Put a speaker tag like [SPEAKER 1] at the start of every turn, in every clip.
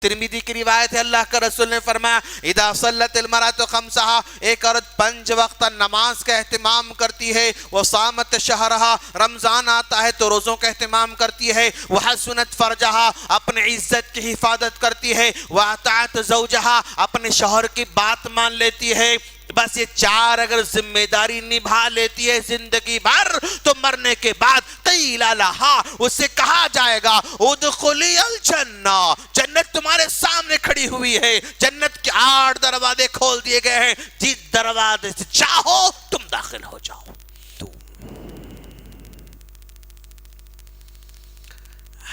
[SPEAKER 1] ترمذی کی روایت ہے، اللہ کا رسول نے فرمایا اذا صلت المرأۃ خمسہا، ایک عورت 5 وقت نماز کا اہتمام کرتی ہے، وصامت شہرہا، رمضان آتا ہے تو روزوں کا اہتمام کرتی ہے، وحسنت فرجہا، اپنے عزت کی حفاظت کرتی ہے، واطاعت زوجہا، اپنے شوہر کی بات مان لیتی ہے، بس یہ 4 اگر ذمہ داری نبھا لیتی ہے زندگی بھر، تو مرنے کے بعد قیل لہا، اسے کہا جائے گا ادخلی الجنہ، جنت تمہارے سامنے کھڑی ہوئی ہے، جنت کے 8 دروازے کھول دیے گئے ہیں، جس دروازے سے چاہو تم داخل ہو جاؤ۔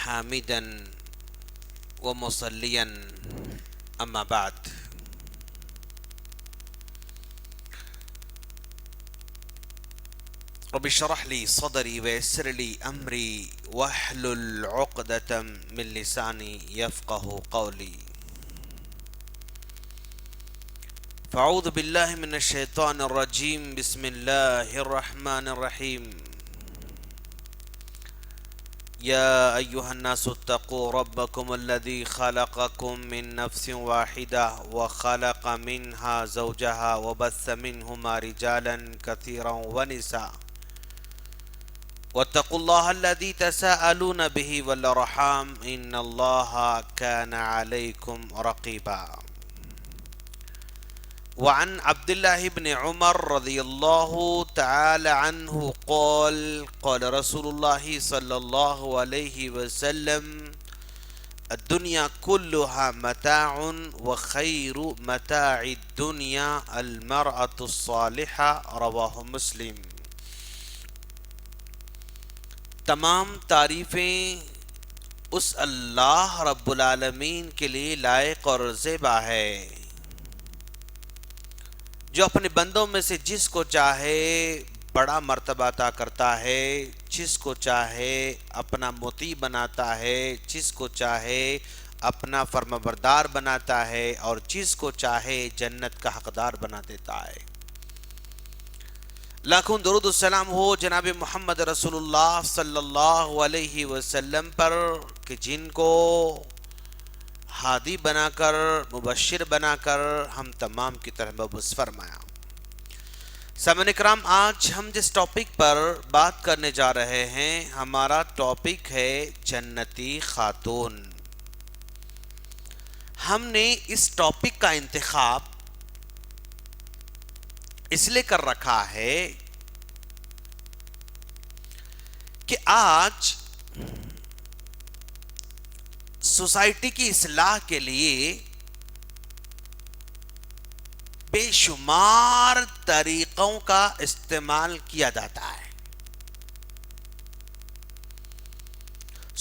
[SPEAKER 1] حامدا ومصلیا اما بعد، رب اشرح لي صدري ويسر لي امري واحلل عقدة من لساني يفقه قولي، فاعوذ بالله من الشيطان الرجيم، بسم الله الرحمن الرحيم، يا أيها الناس اتقوا ربكم الذي خلقكم من نفس واحدة وخلق منها زوجها وبث منهما رجالا كثيرا ونساء، واتقوا الله الذي تساءلون به والأرحام إن الله كان عليكم رقيبا۔ وعن عبد الله بن عمر رضي الله تعالى عنه قال قال رسول الله صلى الله عليه وسلم الدنيا كلها متاع وخير متاع الدنيا المرأة الصالحة، رواه مسلم۔ تمام تعریفیں اس اللہ رب العالمین کے لیے لائق اور زیبا ہے جو اپنے بندوں میں سے جس کو چاہے بڑا مرتبہ عطا کرتا ہے، جس کو چاہے اپنا مطیع بناتا ہے، جس کو چاہے اپنا فرمانبردار بناتا ہے، اور جس کو چاہے جنت کا حقدار بنا دیتا ہے۔ لاکھوں درود السلام ہو جناب محمد رسول اللہ صلی اللہ علیہ وسلم پر، کہ جن کو ہادی بنا کر، مبشر بنا کر ہم تمام کی طرح مبعوث فرمایا۔ سامعین اکرام، آج ہم جس ٹاپک پر بات کرنے جا رہے ہیں، ہمارا ٹاپک ہے جنتی خاتون۔ ہم نے اس ٹاپک کا انتخاب اس لیے کر رکھا ہے کہ آج سوسائٹی کی اصلاح کے لیے بے شمار طریقوں کا استعمال کیا جاتا ہے۔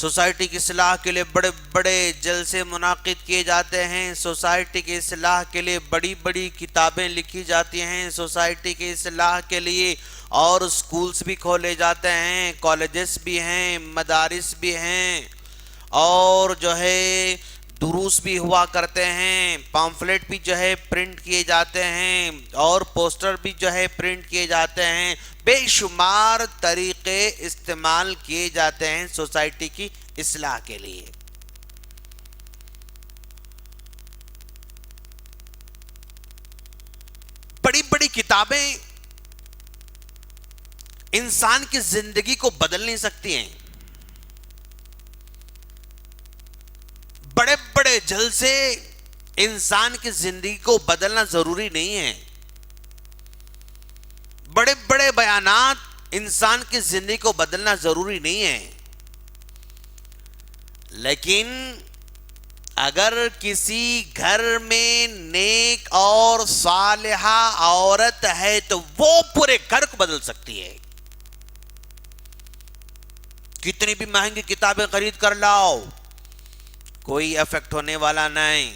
[SPEAKER 1] سوسائٹی کی اصلاح کے لیے بڑے بڑے جلسے منعقد کیے جاتے ہیں، سوسائٹی کی اصلاح کے لیے بڑی بڑی کتابیں لکھی جاتی ہیں، سوسائٹی کی اصلاح کے لیے اور سکولز بھی کھولے جاتے ہیں، کالجز بھی ہیں، مدارس بھی ہیں، اور جو ہے دروس بھی ہوا کرتے ہیں، پامفلیٹ بھی جو ہے پرنٹ کیے جاتے ہیں، اور پوسٹر بھی جو ہے پرنٹ کیے جاتے ہیں، بے شمار طریقے استعمال کیے جاتے ہیں سوسائٹی کی اصلاح کے لیے۔ بڑی بڑی کتابیں انسان کی زندگی کو بدل نہیں سکتی ہیں، بڑے بڑے جلسے انسان کی زندگی کو بدلنا ضروری نہیں ہے، بڑے بڑے بیانات انسان کی زندگی کو بدلنا ضروری نہیں ہے، لیکن اگر کسی گھر میں نیک اور صالحہ عورت ہے تو وہ پورے گھر کو بدل سکتی ہے۔ کتنی بھی مہنگی کتابیں خرید کر لاؤ، کوئی ایفیکٹ ہونے والا نہیں۔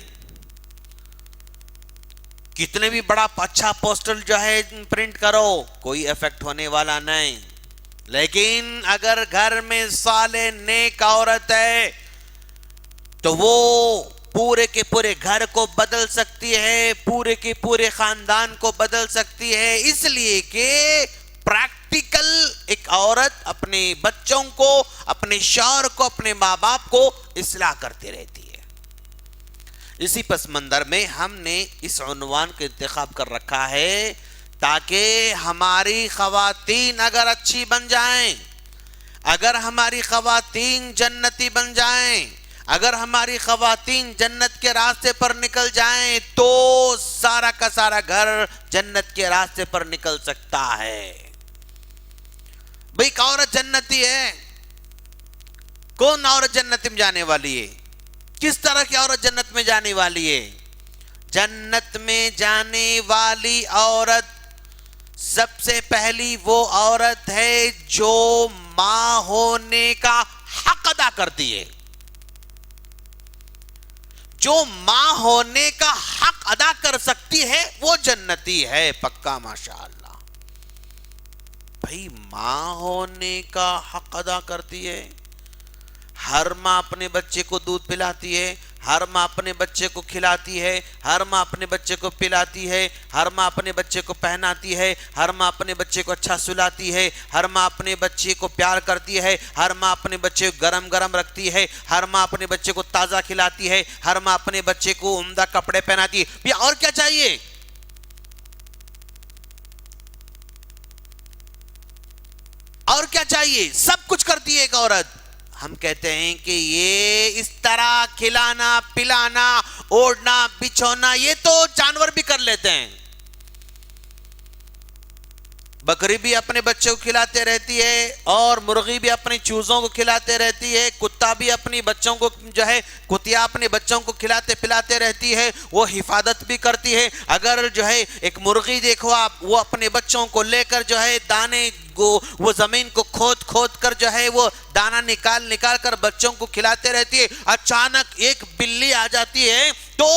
[SPEAKER 1] کتنے بھی بڑا اچھا پوسٹر جو ہے پرنٹ کرو، کوئی ایفیکٹ ہونے والا نہیں۔ لیکن اگر گھر میں صالح نیک عورت ہے تو وہ پورے کے پورے گھر کو بدل سکتی ہے، پورے کے پورے خاندان کو بدل سکتی ہے، اس لیے کہ پریکٹیکل ایک عورت اپنے بچوں کو، اپنے شوہر کو، اپنے ماں باپ کو اصلاح کرتی رہتی ہے۔ اسی پس منظر میں ہم نے اس عنوان کا انتخاب کر رکھا ہے تاکہ ہماری خواتین اگر اچھی بن جائیں، اگر ہماری خواتین جنتی بن جائیں، اگر ہماری خواتین جنت کے راستے پر نکل جائیں تو سارا کا سارا گھر جنت کے راستے پر نکل سکتا ہے۔ بھئی ایک عورت جنتی ہے، کون عورت جنت میں جانے والی ہے؟ کس طرح کی عورت جنت میں جانے والی ہے؟ جنت میں جانے والی عورت سب سے پہلی وہ عورت ہے جو ماں ہونے کا حق ادا کرتی ہے۔ جو ماں ہونے کا حق ادا کر سکتی ہے وہ جنتی ہے پکا، ماشاءاللہ۔ بھئی ماں ہونے کا حق ادا کرتی ہے، ہر ماں اپنے بچے کو دودھ پلاتی ہے، ہر ماں اپنے بچے کو کھلاتی ہے، ہر ماں اپنے بچے کو پلاتی ہے، ہر ماں اپنے بچے کو پہناتی ہے، ہر ماں اپنے بچے کو اچھا سلاتی ہے، ہر ماں اپنے بچے کو پیار کرتی ہے، ہر ماں اپنے بچے کو گرم گرم رکھتی ہے، ہر ماں اپنے بچے کو تازہ کھلاتی ہے، ہر ماں اپنے بچے کو عمدہ کپڑے پہناتی ہے۔ بھی اور کیا چاہیے؟ اور کیا چاہیے؟ سب کچھ کرتی ہے ایک عورت۔ ہم کہتے ہیں کہ یہ اس طرح کھلانا، پلانا، اوڑھنا، بچھونا یہ تو جانور بھی کر لیتے ہیں۔ بکری بھی اپنے بچے کو کھلاتے رہتی ہے اور مرغی بھی اپنی چوزوں کو کھلاتے رہتی ہے، کتا بھی اپنی بچوں کو جو ہے کتیا اپنے بچوں کو کھلاتے پلاتے رہتی ہے، وہ حفاظت بھی کرتی ہے۔ اگر جو ہے ایک مرغی دیکھو آپ، وہ اپنے بچوں کو لے کر جو ہے دانے وہ زمین کو کھود کھود کر جو ہے وہ دانا نکال کر بچوں کو کھلاتے رہتی ہے۔ اچانک ایک بلی آ جاتی ہے تو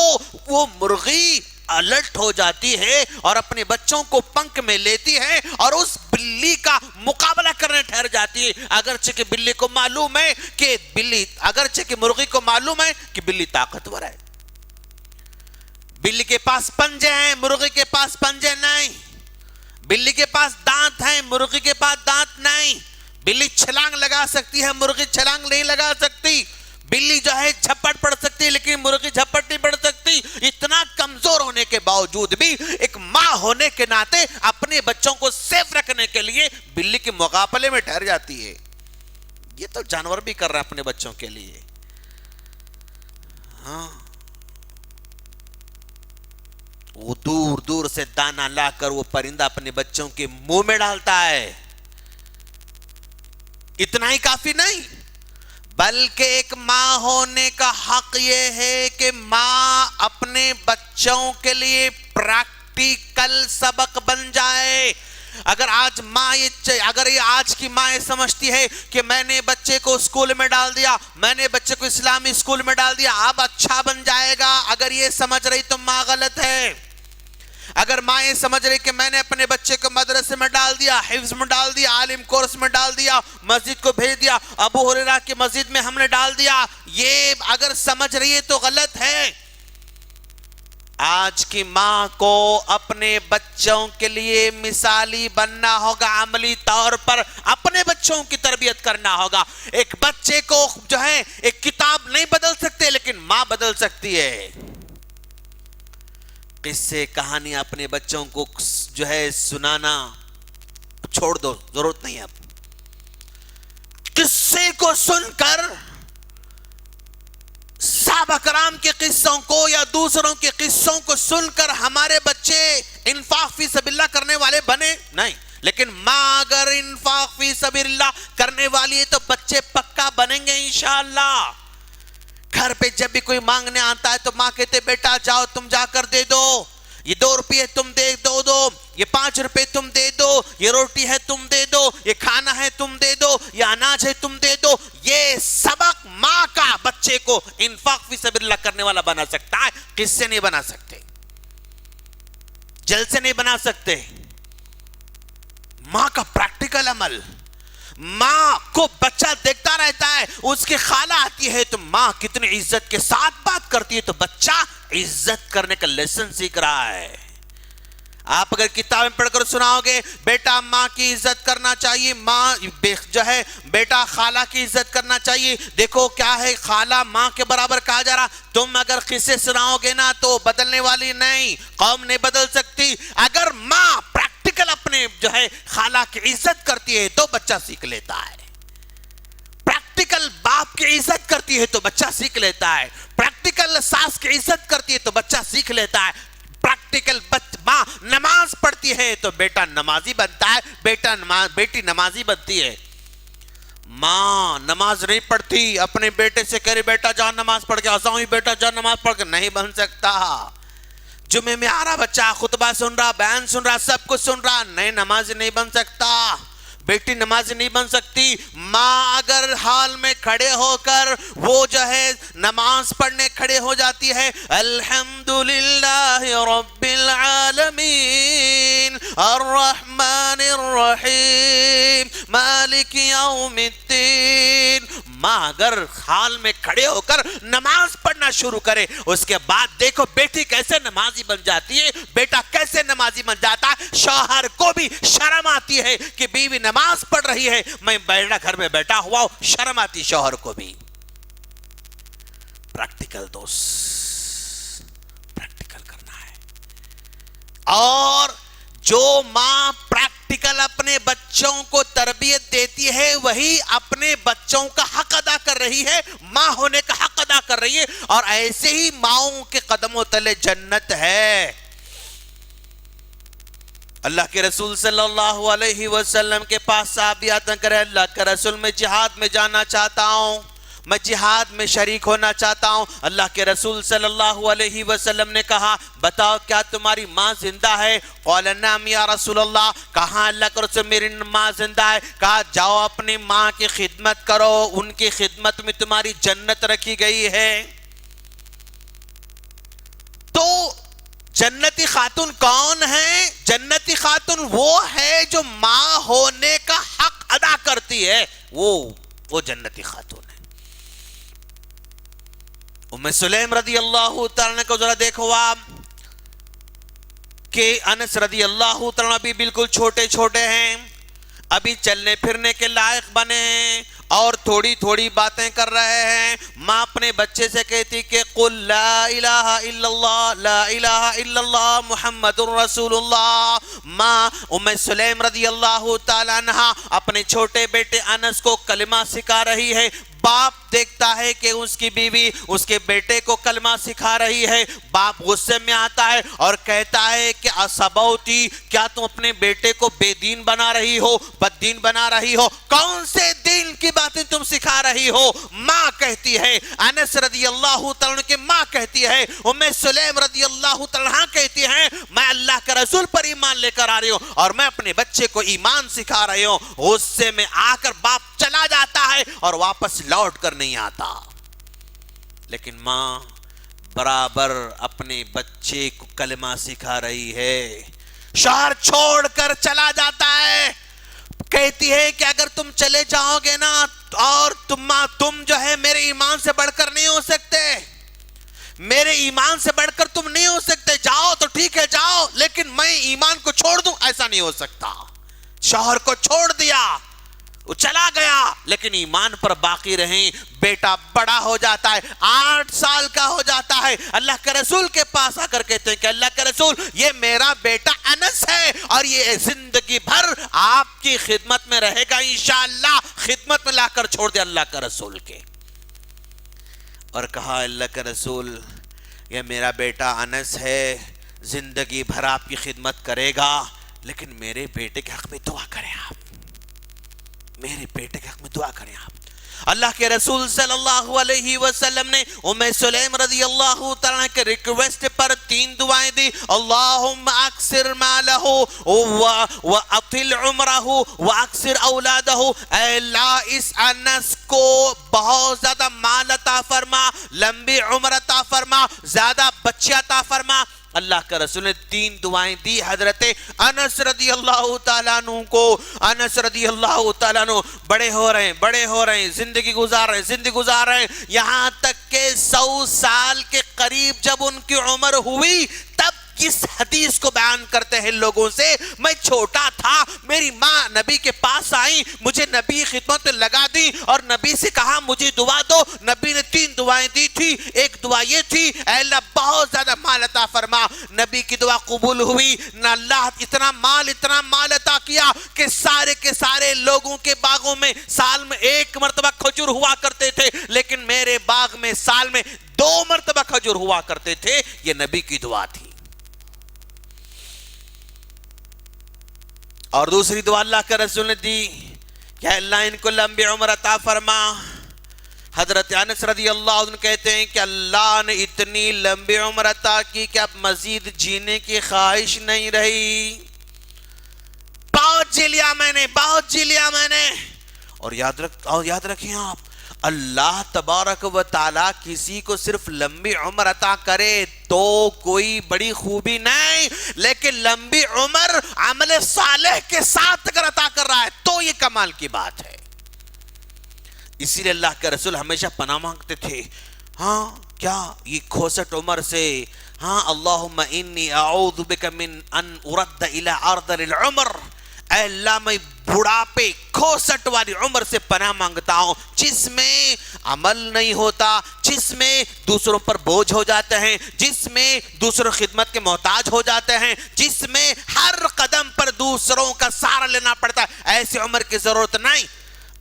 [SPEAKER 1] وہ مرغی الرٹ ہو جاتی ہے اور اپنے بچوں کو پنکھ میں لیتی ہے اور اس بلی کا مقابلہ کرنے ٹھہر جاتی ہے، اگرچہ کہ بلی کو معلوم ہے کہ اگرچہ کہ مرغی کو معلوم ہے کہ بلی طاقتور ہے۔ بلی کے پاس پنجے ہیں، مرغی کے پاس پنجے نہیں۔ بلی کے پاس دانت ہیں، مرغی کے پاس دانت نہیں۔ بلی چھلانگ لگا سکتی ہے، مرغی چھلانگ نہیں لگا سکتی۔ بلی جو ہے جھپٹ پڑ سکتی ہے لیکن مرغی جھپٹ نہیں پڑ سکتی۔ اتنا کمزور ہونے کے باوجود بھی ایک ماں ہونے کے ناطے اپنے بچوں کو سیف رکھنے کے لیے بلی کے مقابلے میں ٹھہر جاتی ہے۔ یہ تو جانور بھی کر رہا ہے اپنے بچوں کے لیے۔ ہاں، وہ دور دور سے دانا لا کر وہ پرندہ اپنے بچوں کے منہ میں ڈالتا ہے۔ اتنا ہی کافی نہیں بلکہ ایک ماں ہونے کا حق یہ ہے کہ ماں اپنے بچوں کے لیے پریکٹیکل سبق بن جائے۔ اگر یہ آج کی ماں یہ سمجھتی ہے کہ میں نے بچے کو اسکول میں ڈال دیا، میں نے بچے کو اسلامی اسکول میں ڈال دیا، اب اچھا بن جائے گا، اگر یہ سمجھ رہی تو ماں غلط ہے۔ اگر ماں یہ سمجھ رہی کہ میں نے اپنے بچے کو مدرسے میں ڈال دیا، حفظ میں ڈال دیا، عالم کورس میں ڈال دیا، مسجد کو بھیج دیا، ابو ہریرہ کی مسجد میں ہم نے ڈال دیا، یہ اگر سمجھ رہی ہے تو غلط ہے۔ آج کی ماں کو اپنے بچوں کے لیے مثالی بننا ہوگا، عملی طور پر اپنے بچوں کی تربیت کرنا ہوگا۔ ایک بچے کو جو ہے ایک کتاب نہیں بدل سکتے لیکن ماں بدل سکتی ہے۔ قصے کہانیاں اپنے بچوں کو جو ہے سنانا چھوڑ دو، ضرورت نہیں ہے۔ اب قصے کو سن کر صحابہ کرام کے قصوں کو یا دوسروں کے قصوں کو سن کر ہمارے بچے انفاق فی سبیل اللہ کرنے والے بنے نہیں، لیکن ماں اگر انفاق فی سبیل اللہ کرنے والی ہے تو بچے پکا بنیں گے انشاءاللہ۔ گھر پہ جب بھی کوئی مانگنے آتا ہے تو ماں کہتے بیٹا جاؤ تم جا کر دے دو، یہ 2 روپے تم دے دو، یہ 5 روپے تم دے دو، یہ روٹی ہے تم دے دو، یہ کھانا ہے تم دے دو، یہ اناج ہے تم دے دو۔ یہ سبق ماں کا بچے کو انفاق فی سبیل اللہ کرنے والا بنا سکتا ہے، قصے نہیں بنا سکتے، جلسے نہیں بنا سکتے۔ ماں کا پریکٹیکل عمل، ماں کو بچہ دیکھتا رہتا ہے، اس کی خالہ آتی ہے تو ماں کتنی عزت کے ساتھ بات کرتی ہے، تو بچہ عزت کرنے کا لیسن سیکھ رہا ہے۔ آپ اگر کتابیں پڑھ کر سناؤ گے بیٹا ماں کی عزت کرنا چاہیے، ماں جو ہے بیٹا خالہ کی عزت کرنا چاہیے، دیکھو کیا ہے خالہ ماں کے برابر کہا جا رہا۔ تم اگر قصے سناؤ گے نا تو بدلنے والی نہیں، قوم نہیں بدل سکتی۔ اگر ماں پریکٹیکل اپنے جو ہے خالہ کی عزت کرتی ہے تو بچہ سیکھ لیتا ہے، پریکٹیکل باپ کی عزت کرتی ہے تو بچہ سیکھ لیتا ہے، پریکٹیکل ساس کی عزت کرتی ہے تو بچہ سیکھ لیتا ہے، پریکٹیکل ماں نماز پڑھتی ہے تو بیٹا نمازی بنتا ہے، بیٹی نمازی بنتی ہے۔ ماں نماز نہیں پڑھتی، اپنے بیٹے سے کہہ رہے بیٹا جا نماز پڑھ کے آساؤں، بیٹا جا نماز پڑھ کے، نہیں بن سکتا۔ جمعے میں آ رہا بچہ، خطبہ سن رہا، بیان سن رہا، سب کچھ سن رہا، نہیں نماز نہیں بن سکتا، بیٹی نماز نہیں بن سکتی۔ ماں اگر حال میں کھڑے ہو کر وہ جو ہے نماز پڑھنے کھڑے ہو جاتی ہے، الحمدللہ رب العالمین الرحمن الرحیم مالک یوم الدین، ماں اگر حال میں کھڑے ہو کر نماز پڑھنا شروع کرے، اس کے بعد دیکھو بیٹی کیسے نمازی بن جاتی ہے، بیٹا کیسے نمازی بن جاتا ہے۔ شوہر کو بھی شرم آتی ہے کہ بیوی نماز پڑھ رہی ہے، میں بیٹا گھر میں بیٹھا ہوا ہوں، شرم آتی شوہر کو بھی۔ پریکٹیکل دوست، پریکٹیکل کرنا ہے۔ اور جو ماں پریکٹیکل اپنے بچوں کو تربیت دیتی ہے وہی اپنے بچوں کا حق ادا کر رہی ہے، ماں ہونے کا حق ادا کر رہی ہے، اور ایسے ہی ماؤں کے قدموں تلے جنت ہے۔ اللہ کے رسول صلی اللہ علیہ وسلم کے پاس صحابی آتے ہیں، کرے اللہ کے رسول میں جہاد میں جانا چاہتا ہوں، میں جہاد میں شریک ہونا چاہتا ہوں۔ اللہ کے رسول صلی اللہ علیہ وسلم نے کہا بتاؤ کیا تمہاری ماں زندہ ہے؟ قال نعم یا رسول اللہ، کہا اللہ کے رسول میری ماں زندہ ہے۔ کہا جاؤ اپنی ماں کی خدمت کرو، ان کی خدمت میں تمہاری جنت رکھی گئی ہے۔ تو جنتی خاتون کون ہے؟ جنتی خاتون وہ ہے جو ماں ہونے کا حق ادا کرتی ہے، وہ جنتی خاتون ہے۔ ام سلیم رضی اللہ تعالیٰ کو ذرا دیکھو آپ کہ انس رضی اللہ تعالیٰ ابھی بالکل چھوٹے چھوٹے ہیں، ابھی چلنے پھرنے کے لائق بنے ہیں اور تھوڑی تھوڑی باتیں کر رہے ہیں۔ ماں اپنے بچے سے کہتی کہ قل لا الہ الا اللہ لا الہ الا اللہ محمد رسول اللہ۔ ماں ام سلیم رضی اللہ تعالیٰ عنہ اپنے چھوٹے بیٹے انس کو کلمہ سکھا رہی ہے۔ باپ دیکھتا ہے کہ اس کی بیوی اس کے بیٹے کو کلمہ سکھا رہی ہے، باپ غصے میں آتا ہے اور کہتا ہے کہ اصبوتی، کیا تم اپنے بیٹے کو بے دین بنا رہی ہو، بد دین بنا رہی ہو؟ کون سے دین کی باتیں تم سکھا رہی ہو؟ ماں کہتی ہے، انس رضی اللہ تعالیٰ کی ماں کہتی ہے، ام سلیم رضی اللہ تعالیٰ کہتی ہیں میں اللہ کے رسول پر ایمان لے کر آ رہی ہوں اور میں اپنے بچے کو ایمان سکھا رہی ہوں۔ غصے میں آ کر باپ چلا جاتا ہے اور واپس لوٹ کر نہیں آتا، لیکن ماں برابر اپنے بچے کو کلمہ سکھا رہی ہے۔ شوہر چھوڑ کر چلا جاتا ہے، کہتی ہے کہ اگر تم چلے جاؤ گے نا اور تم جو ہے میرے ایمان سے بڑھ کر نہیں ہو سکتے، میرے ایمان سے بڑھ کر تم نہیں ہو سکتے، جاؤ تو ٹھیک ہے جاؤ، لیکن میں ایمان کو چھوڑ دوں ایسا نہیں ہو سکتا۔ شوہر کو چھوڑ دیا، وہ چلا گیا، لیکن ایمان پر باقی رہیں۔ بیٹا بڑا ہو جاتا ہے، 8 سال کا ہو جاتا ہے، اللہ کے رسول کے پاس آ کر کہتے ہیں کہ اللہ کے رسول یہ میرا بیٹا انس ہے اور یہ زندگی بھر آپ کی خدمت میں رہے گا انشاءاللہ۔ خدمت میں لا کر چھوڑ دیا اللہ کے رسول کے، اور کہا اللہ کے رسول یہ میرا بیٹا انس ہے، زندگی بھر آپ کی خدمت کرے گا، لیکن میرے بیٹے کے حق میں دعا کریں آپ، میرے بیٹے کے حق میں دعا کریں آپ۔ اللہ کے رسول صلی اللہ علیہ وسلم نے ام سلیم رضی اللہ تعالیٰ کے ریکویسٹ پر 3 دعائیں دی۔ اللہم اکثر مالہ واطل عمرہ واکثر اولادہ، اے اللہ اس انس کو بہت زیادہ مال عطا فرما، لمبی عمر عطا فرما، زیادہ بچے عطا فرما۔ اللہ کا رسول نے 3 دعائیں دی حضرت انس رضی اللہ تعالیٰ عنہ کو. انس رضی اللہ تعالیٰ عنہ بڑے ہو رہے ہیں, زندگی گزار رہے ہیں, یہاں تک کہ 100 سال کے قریب جب ان کی عمر ہوئی تب اس حدیث کو بیان کرتے ہیں لوگوں سے, میں چھوٹا تھا, میری ماں نبی کے پاس آئی, مجھے نبی خدمت میں لگا دی اور نبی سے کہا مجھے دعا دو. نبی نے 3 دعائیں دی تھی. ایک دعا یہ تھی, اے اللہ بہت زیادہ مال عطا فرما. نبی کی دعا قبول ہوئی. نہ اللہ اتنا مال عطا کیا کہ سارے کے سارے لوگوں کے باغوں میں سال میں 1 مرتبہ کھجور ہوا کرتے تھے, لیکن میرے باغ میں سال میں 2 مرتبہ کھجور ہوا کرتے تھے. یہ نبی کی دعا تھی. اور دوسری دعا اللہ کے رسول نے دی کہ اللہ ان کو لمبی عمر عطا فرما. حضرت انس رضی اللہ عنہ کہتے ہیں کہ اللہ نے اتنی لمبی عمر عطا کی کہ اب مزید جینے کی خواہش نہیں رہی. بہت جی لیا میں نے. اور یاد رکھیں آپ, اللہ تبارک و تعالی کسی کو صرف لمبی عمر عطا کرے تو کوئی بڑی خوبی نہیں, لیکن لمبی عمر عمل صالح کے ساتھ اگر عطا کر رہا ہے تو یہ کمال کی بات ہے. اسی لیے اللہ کے رسول ہمیشہ پناہ مانگتے تھے, ہاں کیا یہ کھوسٹ عمر سے, ہاں اللہم انی اعوذ بک من ان ارد الى ارذل العمر, اے اللہ میں بڑھاپے کھوسٹ والی عمر سے پناہ مانگتا ہوں, جس میں عمل نہیں ہوتا, جس میں دوسروں پر بوجھ ہو جاتے ہیں, جس میں دوسروں خدمت کے محتاج ہو جاتے ہیں, جس میں ہر قدم پر دوسروں کا سہارا لینا پڑتا ہے. ایسی عمر کی ضرورت نہیں.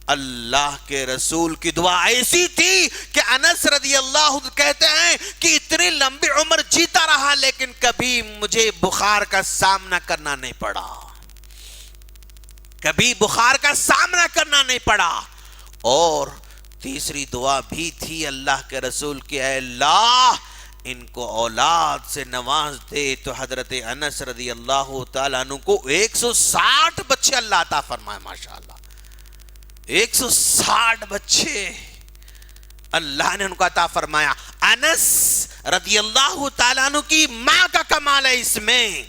[SPEAKER 1] اللہ کے رسول کی دعا ایسی تھی کہ انس رضی اللہ عنہ کہتے ہیں کہ اتنی لمبی عمر جیتا رہا لیکن کبھی مجھے بخار کا سامنا کرنا نہیں پڑا. اور تیسری دعا بھی تھی اللہ کے رسول کی, اے اللہ ان کو اولاد سے نواز دے. تو حضرت انس رضی اللہ تعالیٰ عنہ کو 160 بچے اللہ عطا فرمائے. ماشاءاللہ 160 بچے اللہ نے ان کو عطا فرمایا. انس رضی اللہ تعالیٰ عنہ کی ماں کا کمال ہے, اس میں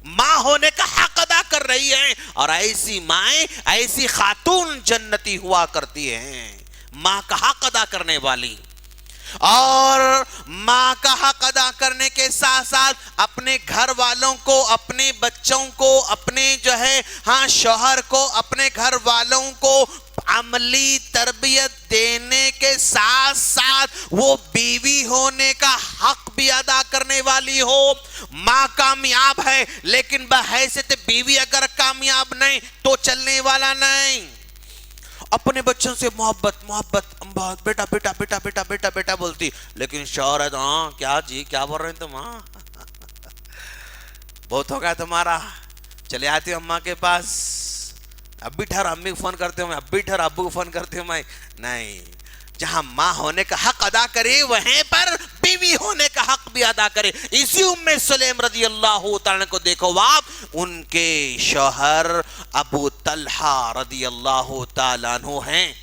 [SPEAKER 1] ماں ہونے کا حق ادا کر رہی ہے, اور ایسی مائیں, ایسی خاتون جنتی ہوا کرتی ہیں, ماں کا حق ادا کرنے والی. اور ماں کا حق ادا کرنے کے ساتھ ساتھ اپنے گھر والوں کو, اپنے بچوں کو, اپنے جو ہے شوہر کو, اپنے گھر والوں کو عملی تربیت دینے کے ساتھ ساتھ وہ بیوی ہونے کا حق بھی ادا کرنے والی ہو. ماں کامیاب ہے لیکن بحیثیت بیوی اگر کامیاب نہیں تو چلنے والا نہیں. اپنے بچوں سے محبت بیٹا بیٹا بیٹا بیٹا بیٹا بیٹا بولتی, لیکن شوہر ہے تو کیا بول رہے ہیں تم, بہت ہو گیا تمہارا, چلے آتی ہوں اماں کے پاس, اب بھی ٹھہر امی کو فون کرتے ہوں میں, اب بھی ٹھہر ابو کو فون کرتے ہوں میں. نہیں, جہاں ماں ہونے کا حق ادا کرے وہیں پر بیوی ہونے کا حق بھی ادا کرے. اسی ام سلیم رضی اللہ تعالیٰ کو دیکھو آپ, ان کے شوہر ابو طلحہ رضی اللہ تعالیٰ عنہ ہیں,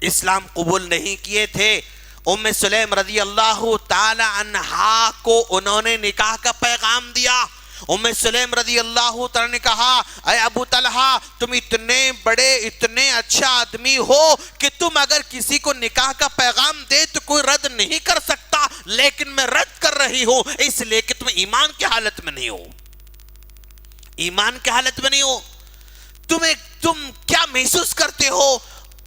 [SPEAKER 1] اسلام قبول نہیں کیے تھے. ام سلیم رضی اللہ تعالیٰ عنہا کو انہوں نے نکاح کا پیغام دیا. ام سلیم رضی اللہ تعالیٰ نے کہا, اے ابو طلحہ تم اتنے بڑے اتنے اچھا آدمی ہو کہ تم اگر کسی کو نکاح کا پیغام دے تو کوئی رد نہیں کر سکتا, لیکن میں رد کر رہی ہوں اس لیے کہ تم ایمان کی حالت میں نہیں ہو. تم کیا محسوس کرتے ہو؟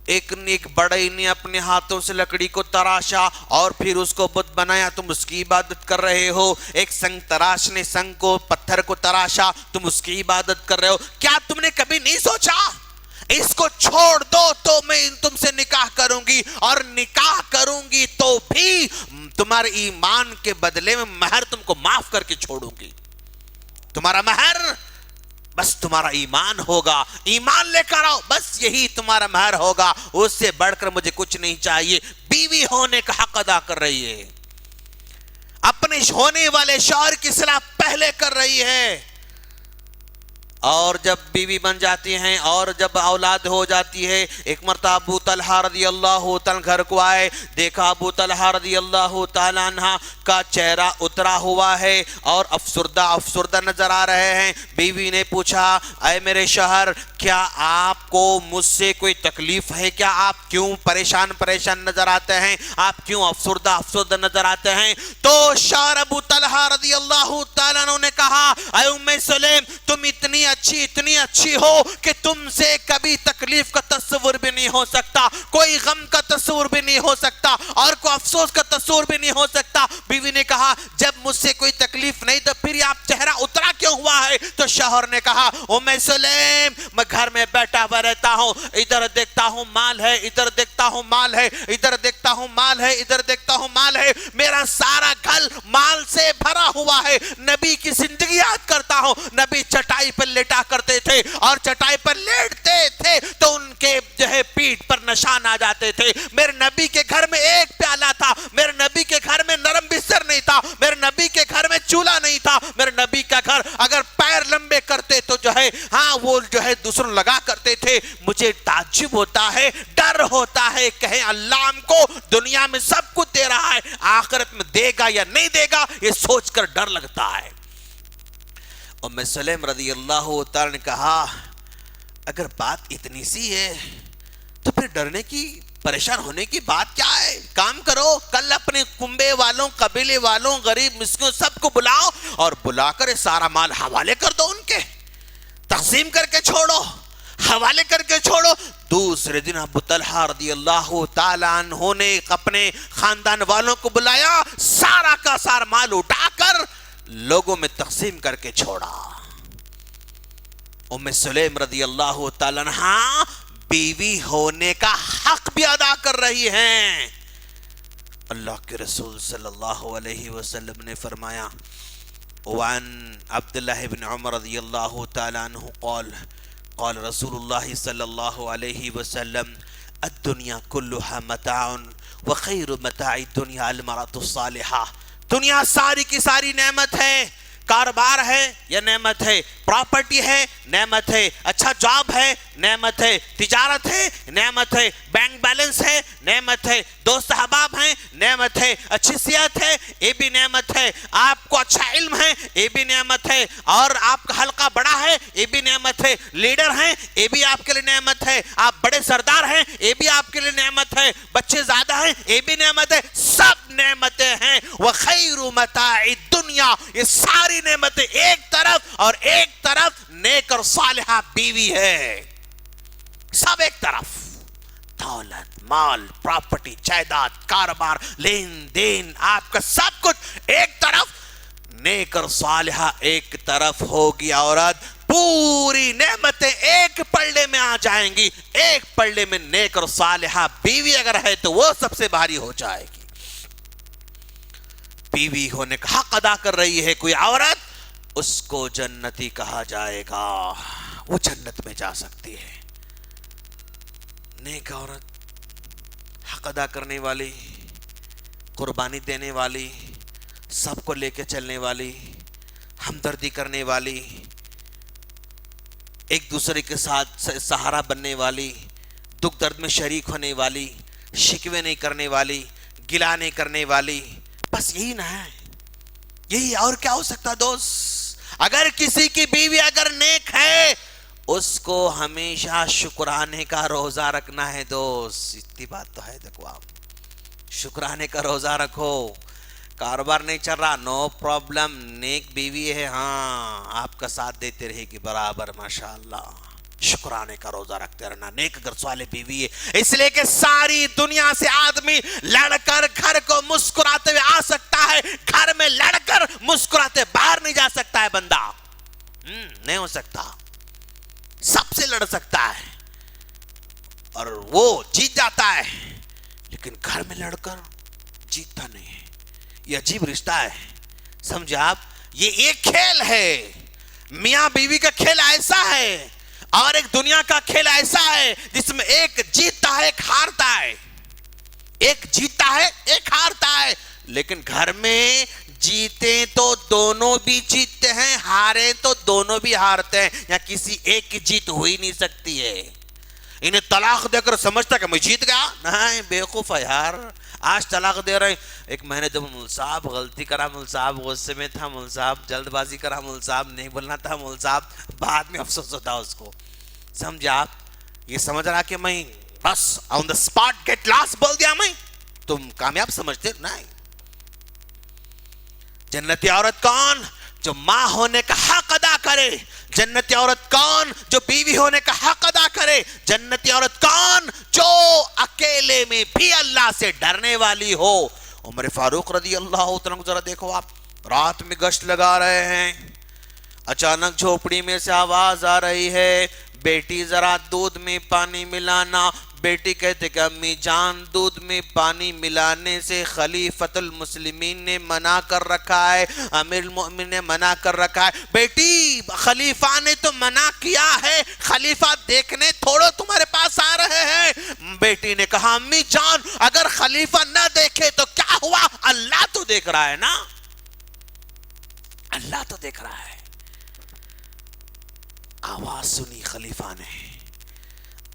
[SPEAKER 1] ایک بڑے نے اپنے ہاتھوں سے لکڑی کو تراشا اور پھر اس کو بت بنایا, تم اس کی عبادت کر رہے ہو. ایک سنگ تراش نے سنگ کو, پتھر کو تراشا, تم اس کی عبادت کر رہے ہو. کیا تم نے کبھی نہیں سوچا اس کو چھوڑ دو تو میں تم سے نکاح کروں گی, اور نکاح کروں گی تو بھی تمہارے ایمان کے بدلے میں مہر تم کو معاف کر کے چھوڑوں گی. تمہارا مہر بس تمہارا ایمان ہوگا, ایمان لے کر آؤ, بس یہی تمہارا مہر ہوگا, اس سے بڑھ کر مجھے کچھ نہیں چاہیے. بیوی ہونے کا حق ادا کر رہی ہے, اپنے ہونے والے شوہر کی اصلاح پہلے کر رہی ہے. اور جب بیوی بن جاتی ہیں اور جب اولاد ہو جاتی ہے، ایک مرتبہ ابو طلحہ رضی اللہ تعالیٰ گھر کو آئے، دیکھا ابو طلحہ رضی اللہ تعالیٰ عنہ کا چہرہ اترا ہوا ہے اور افسردہ نظر آ رہے ہیں۔ بیوی نے پوچھا، اے میرے شوہر، کیا آپ کو مجھ سے کوئی تکلیف ہے؟ کیا آپ کیوں پریشان نظر آتے ہیں؟ آپ کیوں افسردہ نظر آتے ہیں؟ تو شوہر ابو طلحہ رضی اللہ تعالیٰ عنہ نے کہا، اے ام سلیم، تم اتنی اچھی ہو کہ تم سے کبھی تکلیف کا تصور بھی نہیں ہو سکتا، کوئی غم کا تصور بھی نہیں ہو سکتا اور کوئی افسوس کا تصور بھی نہیں ہو سکتا۔ بیوی نے کہا، جب مجھ سے کوئی تکلیف نہیں تو پھر آپ چہرہ اترا کیوں ہوا ہے؟ تو شوہر نے کہا، ام سلیم، میں گھر میں بیٹھا ہوا رہتا ہوں، ادھر دیکھتا ہوں مال ہے، ادھر دیکھتا ہوں مال ہے، ادھر دیکھتا ہوں مال ہے، ادھر دیکھتا ہوں مال ہے، میرا سارا گھر مال سے بھرا ہوا ہے۔ نبی کی زندگی یاد کرتا ہوں، نبی چٹائی پر لیٹا کرتے تھے اور چٹائی پر لیٹتے تھے تو ان کے جو ہے پیٹھ پر نشان آ جاتے تھے۔ میرے نبی کے گھر میں ایک پیالہ تھا، میرے نبی کے گھر میں نرم بستر نہیں تھا، میرے نبی کے گھر میں چولہا نہیں تھا۔ میرے نبی کا گھر اگر پیر لمبے کرتے تو جو ہے وہ جو ہے دوسروں لگا کرتے تھے۔ مجھے تعجب ہوتا ہے، ڈر ہوتا ہے، کہیں اللہ ہم کو دنیا میں سب کچھ دے رہا ہے، آخرت میں دے گا یا نہیں دے گا، یہ سوچ کر ڈر لگتا ہے۔ ام سلیم رضی اللہ تعالی نے کہا، اگر بات اتنی سی ہے تو پھر ڈرنے کی، پریشان ہونے کی بات کیا ہے؟ کام کرو، کل اپنے کنبے والوں، قبیلے والوں، غریب مسکینوں سب کو بلاؤ اور بلا کر سارا مال حوالے کر دو، ان کے تقسیم کر کے چھوڑو، حوالے کر کے چھوڑو۔ دوسرے دن ابو طلحہ رضی اللہ تعالیٰ عنہ نے اپنے خاندان والوں کو بلایا، سارا کا سارا مال اٹھا کر لوگوں میں تقسیم کر کے چھوڑا۔ ام سلیم رضی اللہ تعالیٰ عنہ بیوی ہونے کا حق بھی ادا کر رہی ہیں۔ اللہ کے رسول صلی اللہ علیہ وسلم نے فرمایا، وعن عبداللہ بن عمر رضی اللہ تعالیٰ عنہ قال رسول اللہ صلی اللہ علیہ وسلم، الدنیا کلها متاع وخیر متاع الدنیا المرأة الصالحہ۔ دنیا ساری کی ساری نعمت ہے، کاروبار ہے یا نعمت ہے، پراپرٹی ہے نعمت ہے، اچھا جاب ہے نعمت ہے، تجارت ہے نعمت ہے، بینک بیلنس ہے نعمت ہے، دوست احباب ہیں نعمت ہے، اچھی صحت ہے یہ بھی نعمت ہے، آپ کو اچھا علم ہے یہ بھی نعمت ہے، اور آپ کا حلقہ بڑا ہے یہ بھی نعمت ہے، لیڈر ہیں یہ بھی آپ کے لیے نعمت ہے، آپ بڑے سردار ہیں یہ بھی آپ کے لیے نعمت ہے، بچے زیادہ ہیں یہ بھی نعمت ہے، سب نعمتیں ہیں۔ وَخَيْرُ مَتَاعِ الدُّنْيَا، یہ ساری نعمتیں ایک طرف اور ایک طرف نیک اور صالحہ بیوی ہے، سب ایک طرف، دولت، مال، پراپرٹی، جائیداد، کاروبار، لین دین، آپ کا سب کچھ ایک طرف، نیک اور صالحہ ایک طرف ہوگی عورت، پوری نعمتیں ایک پلڑے میں آ جائیں گی۔ ایک پلڑے میں نیک اور صالحہ بیوی اگر ہے تو وہ سب سے بھاری ہو جائے گی۔ بیوی ہونے کا حق ادا کر رہی ہے کوئی عورت، اس کو جنتی کہا جائے گا، وہ جنت میں جا سکتی ہے۔ نیک عورت، حق ادا کرنے والی، قربانی دینے والی، سب کو لے کے چلنے والی، ہمدردی کرنے والی، ایک دوسرے کے ساتھ سہارا بننے والی، دکھ درد میں شریک ہونے والی، شکوے نہیں کرنے والی، گلہ نہیں کرنے والی، بس یہی نہ ہے، یہی اور کیا ہو سکتا دوست؟ اگر کسی کی بیوی اگر نیک ہے، اس کو ہمیشہ شکرانے کا روزہ رکھنا ہے دوست، اتنی بات تو ہے، دیکھو آپ شکرانے کا روزہ رکھو۔ کاروبار نہیں چل رہا، نو پرابلم، نیک بیوی ہے، ہاں آپ کا ساتھ دیتے رہے گی برابر، ماشاءاللہ، شکرانے کا روزہ رکھتے رہنا، نیک اگر صالح بیوی ہے۔ اس لیے کہ ساری دنیا سے آدمی لڑ کر گھر کو مسکراتے ہوئے آ سکتا ہے، گھر میں لڑ کر مسکراتے باہر نہیں جا سکتا ہے بندہ، نہیں ہو سکتا، سب سے لڑ سکتا ہے اور وہ جیت جاتا ہے، لیکن گھر میں لڑ کر جیتتا نہیں ہے۔ یہ عجیب رشتہ ہے، سمجھے آپ، یہ ایک کھیل ہے، میاں بیوی کا کھیل ایسا ہے، اور ایک دنیا کا کھیل ایسا ہے جس میں ایک جیتتا ہے ایک ہارتا ہے، ایک جیتتا ہے ایک ہارتا ہے، لیکن گھر میں جیتے تو دونوں بھی جیتتے ہیں، ہارے تو دونوں بھی ہارتے ہیں، یا کسی ایک کی جیت ہو ہی نہیں سکتی ہے۔ انہیں طلاق دے کر سمجھتا کہ میں جیت گیا، نہیں بیوقوف ہے یار۔ آج طلاق دے رہے ہیں، ایک مہینے دو مول صاحب غلطی کرا، مول صاحب غصے میں تھا، مول صاحب جلد بازی کرا، مول صاحب نہیں بولنا تھا، مول صاحب بعد میں افسوس ہوتا اس کو۔ سمجھا آپ؟ یہ سمجھ رہا کہ میں بس آن دا سپاٹ گیٹ لاس بول دیا میں، تم کامیاب سمجھتے؟ نہیں۔ جنتی عورت کون؟ جو ماں ہونے کا حق ادا کرے۔ جنتی عورت کون؟ جو بیوی ہونے کا حق ادا کرے۔ جنتی عورت کون؟ جو اکیلے میں بھی اللہ سے ڈرنے والی ہو۔ عمر فاروق رضی اللہ عنہ کو ذرا دیکھو آپ، رات میں گشت لگا رہے ہیں، اچانک جھوپڑی میں سے آواز آ رہی ہے، بیٹی ذرا دودھ میں پانی ملانا۔ بیٹی کہتے کہ امی جان دودھ میں پانی ملانے سے خلیفۃ المسلمین نے منع کر رکھا ہے، امیر المؤمنین نے منع کر رکھا ہے۔ بیٹی خلیفہ نے تو منع کیا ہے، خلیفہ دیکھنے تھوڑو تمہارے پاس آ رہے ہیں۔ بیٹی نے کہا امی جان اگر خلیفہ نہ دیکھے تو کیا ہوا، اللہ تو دیکھ رہا ہے نا، اللہ تو دیکھ رہا ہے۔ آواز سنی خلیفہ نے،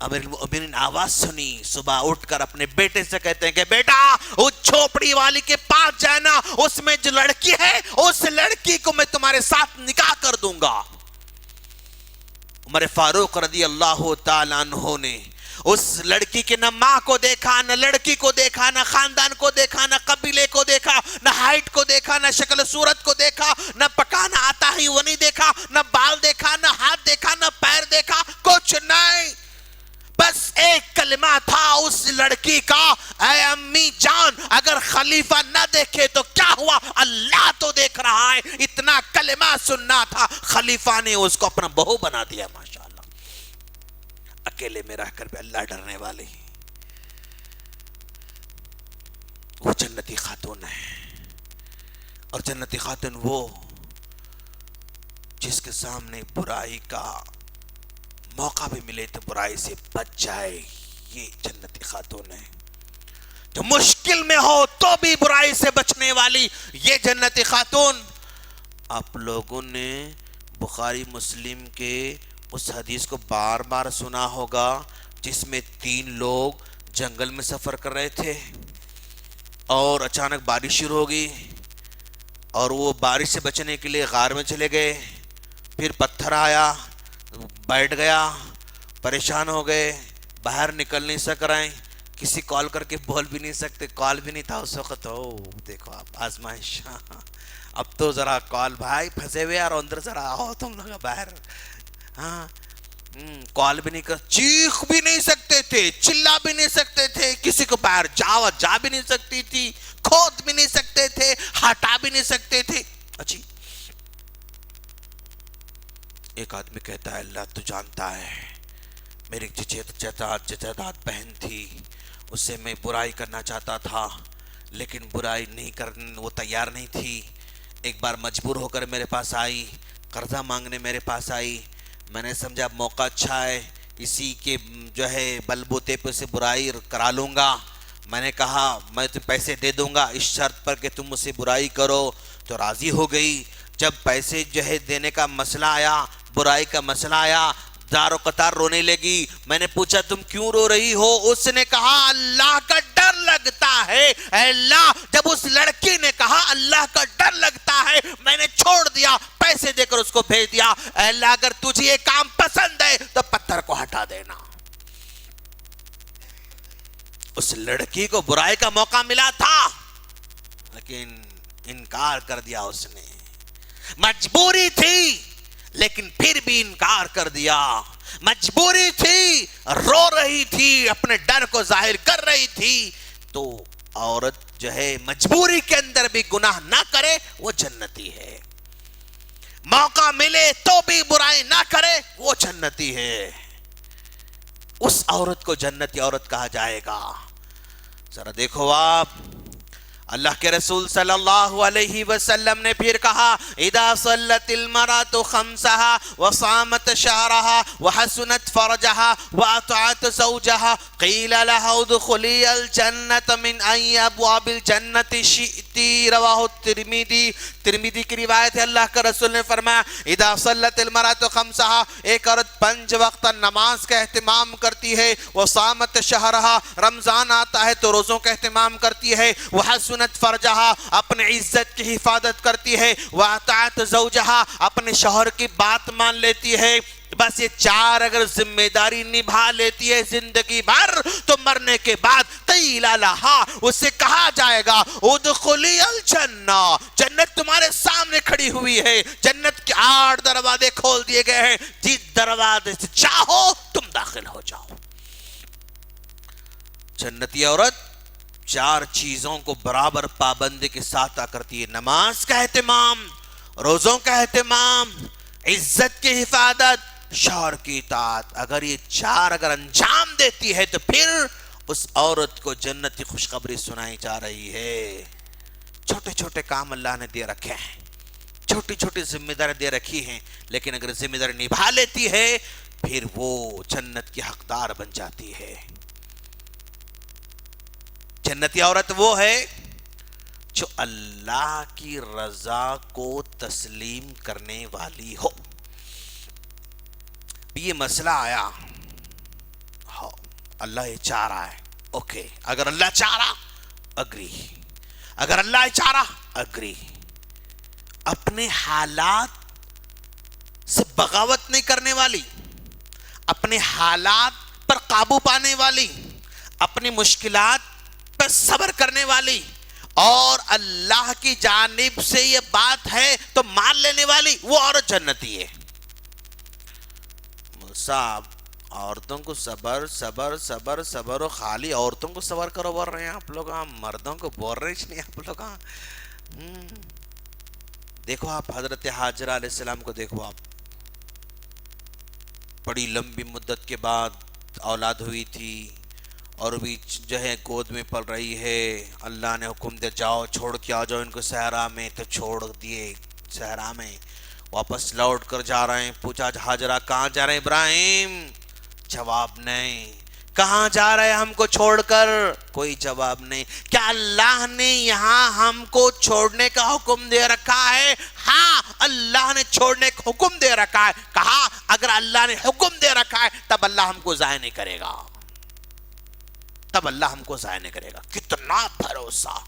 [SPEAKER 1] امیر المؤمنین آواز سنی، صبح اٹھ کر اپنے بیٹے سے کہتے ہیں کہ بیٹا اس جھوپڑی والی کے پاس جانا، اس میں جو لڑکی ہے اس لڑکی کو میں تمہارے ساتھ نکاح کر دوں گا۔ عمر فاروق رضی اللہ تعالیٰ عنہ نے اس لڑکی کے نہ ماں کو دیکھا، نہ لڑکی کو دیکھا، نہ خاندان کو دیکھا، نہ قبیلے کو دیکھا، نہ ہائٹ کو دیکھا، نہ شکل صورت کو دیکھا، نہ پکانا آتا ہی وہ نہیں دیکھا، نہ بال دیکھا، نہ ہاتھ دیکھا، نہ پیر دیکھا، کچھ نہیں، بس ایک کلمہ تھا اس لڑکی کا، اے امی جان اگر خلیفہ نہ دیکھے تو کیا ہوا، اللہ تو دیکھ رہا ہے۔ اتنا کلمہ سننا تھا، خلیفہ نے اس کو اپنا بہو بنا دیا۔ ماشاءاللہ، اکیلے میں رہ کر بھی اللہ ڈرنے والی، وہ جنتی خاتون ہے۔ اور جنتی خاتون وہ جس کے سامنے برائی کا موقع بھی ملے تو برائی سے بچ جائے، یہ جنتی خاتون ہے۔ جو مشکل میں ہو تو بھی برائی سے بچنے والی، یہ جنتی خاتون۔ آپ لوگوں نے بخاری مسلم کے اس حدیث کو بار بار سنا ہوگا جس میں 3 لوگ جنگل میں سفر کر رہے تھے اور اچانک بارش شروع ہو گئی، اور وہ بارش سے بچنے کے لیے غار میں چلے گئے، پھر پتھر آیا، بیٹھ گیا، پریشان ہو گئے، باہر نکل نہیں سک رہے، کسی کال کر کے بول بھی نہیں سکتے، کال بھی نہیں تھا اس وقت۔ دیکھو آپ آزمائش، اب تو ذرا کال بھائی پھنسے ہوئے اور اندر ذرا آؤ تم لوگ باہر، ہاں کال بھی نہیں کر، چیخ بھی نہیں سکتے تھے، چلا بھی نہیں سکتے تھے، کسی کو باہر جا بھی نہیں سکتی تھی، کھود بھی نہیں سکتے تھے، ہٹا بھی نہیں سکتے تھے۔ اچھی ایک آدمی کہتا ہے اللہ تو جانتا ہے میری چچیداد بہن تھی، اس سے میں برائی کرنا چاہتا تھا لیکن برائی نہیں کرنے وہ تیار نہیں تھی، ایک بار مجبور ہو کر میرے پاس آئی، قرضہ مانگنے میرے پاس آئی، میں نے سمجھا موقع اچھا ہے، اسی کے جو ہے بلبوتے پہ اسے برائی کرا لوں گا۔ میں نے کہا میں تمہیں پیسے دے دوں گا اس شرط پر کہ تم مجھ سے برائی کرو، تو راضی ہو گئی۔ جب پیسے جو ہے دینے کا مسئلہ آیا، برائی کا مسئلہ آیا، دار و قطار رونے لگی۔ میں نے پوچھا تم کیوں رو رہی ہو؟ اس نے کہا اللہ کا ڈر لگتا ہے۔ اے اللہ، جب اس لڑکی نے کہا اللہ کا ڈر لگتا ہے، میں نے چھوڑ دیا، پیسے دے کر اس کو بھیج دیا۔ اے اللہ اگر تجھے یہ کام پسند ہے تو پتھر کو ہٹا دینا۔ اس لڑکی کو برائی کا موقع ملا تھا لیکن انکار کر دیا، اس نے مجبوری تھی لیکن پھر بھی انکار کر دیا، مجبوری تھی، رو رہی تھی، اپنے ڈر کو ظاہر کر رہی تھی۔ تو عورت جو ہے مجبوری کے اندر بھی گناہ نہ کرے وہ جنتی ہے، موقع ملے تو بھی برائی نہ کرے وہ جنتی ہے، اس عورت کو جنتی عورت کہا جائے گا۔ ذرا دیکھو آپ اللہ کے رسول صلی اللہ علیہ وسلم نے پھر کہا اذا صلت المرأة خمسها وصامت شهرها وحسنت فرجها واطاعت زوجها قیل لها ادخلی الجنة من ای ابواب الجنة شئت، رواہ ترمذی کی روایت ہے۔ اللہ کے رسول نے فرمایا اذا صلت المرأة خمسها، ایک عورت 5 وقت نماز کا اہتمام کرتی ہے، وصامت شهرها، رمضان آتا ہے تو روزوں کا اہتمام کرتی ہے، وحسنت فرجہا، اپنے عزت کی حفاظت کرتی ہے، واطاعت زوجہا، اپنے شوہر کی بات مان لیتی ہے، بس یہ 4 اگر ذمہ داری نبھا لیتی ہے زندگی بھر تو مرنے کے بعد قیل لہا، اسے کہا جائے گا ادخلی الجنہ، جنت تمہارے سامنے کھڑی ہوئی ہے، جنت کے 8 دروازے کھول دیے گئے ہیں، جس دروازے سے چاہو تم داخل ہو جاؤ۔ جنتی عورت 4 چیزوں کو برابر پابندی کے ساتھ کرتی ہے، نماز کا اہتمام، روزوں کا اہتمام، عزت کی حفاظت، شوہر کی اطاعت۔ اگر یہ 4 اگر انجام دیتی ہے تو پھر اس عورت کو جنت کی خوشخبری سنائی جا رہی ہے۔ چھوٹے چھوٹے کام اللہ نے دے رکھے ہیں، چھوٹی چھوٹی ذمہ داری دے رکھی ہیں، لیکن اگر ذمہ داری نبھا لیتی ہے پھر وہ جنت کی حقدار بن جاتی ہے۔ جنتی عورت وہ ہے جو اللہ کی رضا کو تسلیم کرنے والی ہو۔ یہ مسئلہ آیا، اللہ یہ چاہ رہا ہے، اوکے، اگر اللہ چاہ رہا اگری، اگر اللہ چاہ رہا اگری، اپنے حالات سے بغاوت نہیں کرنے والی، اپنے حالات پر قابو پانے والی، اپنی مشکلات پر صبر کرنے والی، اور اللہ کی جانب سے یہ بات ہے تو مان لینے والی، وہ عورت جنتی ہے۔ موسیٰ عورتوں کو صبر صبر صبر صبر، اور خالی عورتوں کو صبر کرو بول رہے ہیں آپ لوگ، مردوں کو بول رہے نہیں آپ لوگ۔ دیکھو آپ حضرت حاجرہ علیہ السلام کو دیکھو آپ، بڑی لمبی مدت کے بعد اولاد ہوئی تھی، اور بھی جو ہے گود میں پل رہی ہے، اللہ نے حکم دیا جاؤ چھوڑ کے آ جاؤ ان کو صحرا میں، تو چھوڑ دیے صحرا میں، واپس لوٹ کر جا رہے ہیں۔ پوچھا حاجرہ کہاں جا رہے ہیں ابراہیم؟ جواب نہیں۔ کہاں جا رہے ہیں ہم کو چھوڑ کر؟ کوئی جواب نہیں۔ کیا اللہ نے یہاں ہم کو چھوڑنے کا حکم دے رکھا ہے؟ ہاں، اللہ نے چھوڑنے کا حکم دے رکھا ہے۔ کہا اگر اللہ نے حکم دے رکھا ہے تب اللہ ہم کو ضائع نہیں کرے گا، تب اللہ ہم کو ضائع نہیں کرے گا۔ کتنا بھروسہ،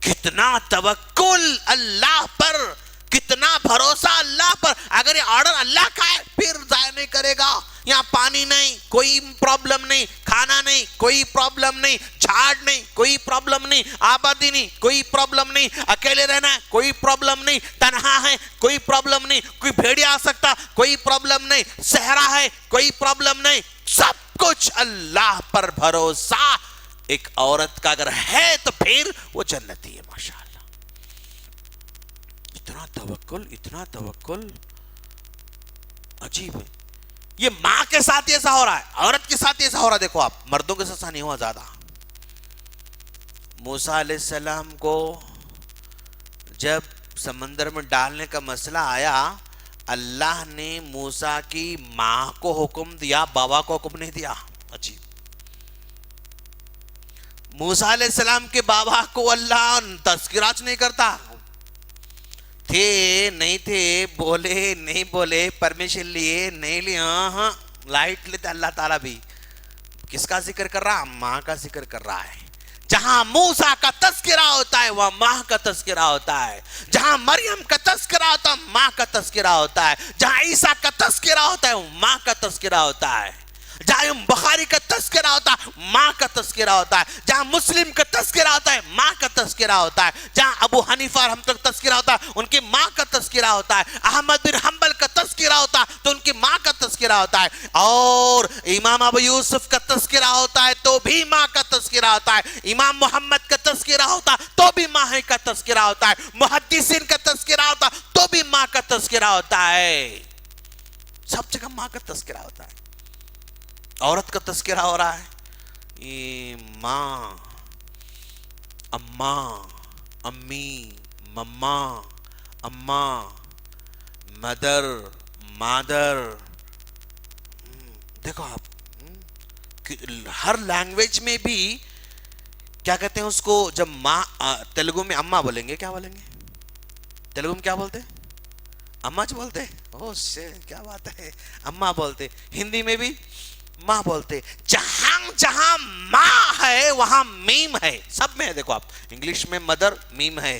[SPEAKER 1] کتنا توکل اللہ پر، کتنا بھروسہ اللہ پر۔ اگر یہ آرڈر اللہ کا ہے پھر ضائع نہیں کرے گا۔ یہاں پانی نہیں کوئی پرابلم نہیں، کھانا نہیں کوئی پرابلم نہیں، جھاڑ نہیں کوئی پرابلم نہیں، آبادی نہیں کوئی پرابلم نہیں، اکیلے رہنا ہے کوئی پرابلم نہیں، تنہا ہے کوئی پرابلم نہیں، کوئی بھیڑیا آ سکتا کوئی پرابلم نہیں، صحرا ہے کوئی پرابلم نہیں، سب کچھ اللہ پر بھروسہ ایک عورت کا اگر ہے تو پھر وہ جنتی ہے ماشاءاللہ۔ اتنا توکل عجیب ہے۔ یہ ماں کے ساتھ ایسا ہو رہا ہے، عورت کے ساتھ ایسا ہو رہا ہے، دیکھو آپ، مردوں کے ساتھ نہیں ہوا زیادہ۔ موسیٰ علیہ السلام کو جب سمندر میں ڈالنے کا مسئلہ آیا، اللہ نے موسیٰ کی ماں کو حکم دیا، بابا کو حکم نہیں دیا۔ عجیب، موسیٰ علیہ السلام کے بابا کو اللہ تذکرات نہیں کرتا، تھے نہیں تھے، بولے نہیں بولے، پرمیشن لیے نہیں لیے، ہاں لائٹ لیتے اللہ تعالیٰ بھی۔ کس کا ذکر کر رہا؟ ماں کا ذکر کر رہا ہے۔ جہاں موسیٰ کا تذکرہ ہوتا ہے وہاں ماں کا تذکرہ ہوتا ہے، جہاں مریم کا تذکرہ ہوتا ہے ماں کا تذکرہ ہوتا ہے، جہاں عیسیٰ کا تذکرہ ہوتا ہے ماں کا تذکرہ ہوتا ہے، جہاں بخاری کا تذکرہ ہوتا ہے ماں کا تذکرہ ہوتا ہے، جہاں مسلم کا تذکرہ ہوتا ہے ماں کا تذکرہ ہوتا ہے، جہاں ابو حنیفہ اور ہم تک تذکرہ ہوتا ہے ان کی ماں کا تذکرہ ہوتا ہے، احمد بن حنبل کا تذکرہ ہوتا ہے تو ان کی ماں کا تذکرہ ہوتا ہے، اور امام ابو یوسف کا تذکرہ ہوتا ہے تو بھی ماں کا تذکرہ ہوتا ہے، امام محمد کا تذکرہ ہوتا ہے تو بھی ماں کا تذکرہ ہوتا ہے، محدثین کا تذکرہ ہوتا ہے تو بھی ماں کا تذکرہ ہوتا ہے، سب جگہ ماں کا تذکرہ ہوتا ہے۔ عورت کا تذکرہ ہو رہا ہے، ماں، اماں، امی، مما، اما، مدر، مادر. دیکھو آپ ہر لینگویج میں بھی کیا کہتے ہیں اس کو. جب ماں تیلگو میں اما بولیں گے, کیا بولیں گے تیلگو میں؟ کیا بولتے ہیں؟ اماج بولتے. او کیا بات ہے, اما بولتے. ہندی میں بھی ماں بولتے. جہاں جہاں ماں ہے وہاں میم ہے, سب میں ہے. دیکھو آپ, انگلش میں مدر میم ہے,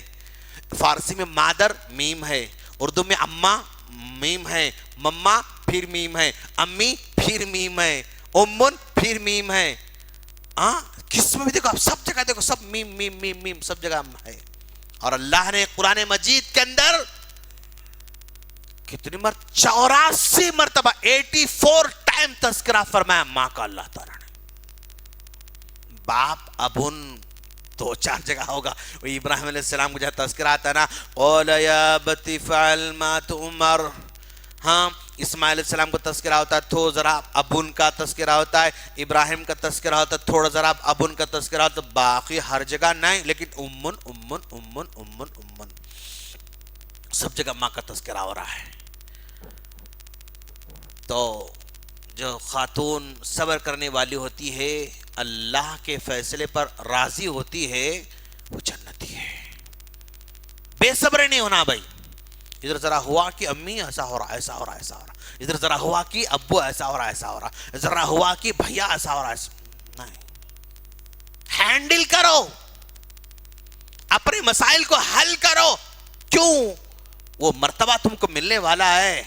[SPEAKER 1] فارسی میں مادر میم ہے, اردو میں اما میم ہے, مما پھر میم ہے, امی پھر میم ہے, امن پھر میم ہے. کس میں بھی دیکھو آپ, سب جگہ دیکھو, سب میم میم میم میم, سب جگہ ہے. اور اللہ نے قرآن مجید کے اندر کتنی 84 مرتبہ 84 ٹائم تذکرہ فرمایا ماں کا اللہ تعالیٰ نے. باپ ابن 2-4 جگہ ہوگا. وہ ابراہیم علیہ السلام کو جہاں تذکرہ آتا ہے نا, قول یا ابت فعل ما تؤمر. ہاں, اسماعیل علیہ السلام کو تذکرہ ہوتا ہے, تو ذرا ابن کا تذکرہ ہوتا ہے. ابراہیم کا تذکرہ ہوتا ہے, تھوڑا ذرا ابن کا تذکرہ ہوتا ہے. باقی ہر جگہ نہیں, لیکن امن امن امن امن امن سب جگہ ماں کا تذکرہ ہو رہا ہے. تو جو خاتون صبر کرنے والی ہوتی ہے, اللہ کے فیصلے پر راضی ہوتی ہے, وہ جنتی ہے. بے صبر نہیں ہونا بھائی. ادھر ذرا ہوا کہ امی ایسا ہو رہا, ایسا ہو رہا, ایسا ہو رہا. ادھر ذرا ہوا کہ ابو ایسا ہو رہا, ایسا ہو رہا. ذرا ہوا کہ بھیا ایسا ہو رہا, ایسا نہیں. ہینڈل کرو, اپنے مسائل کو حل کرو. کیوں؟ وہ مرتبہ تم کو ملنے والا ہے,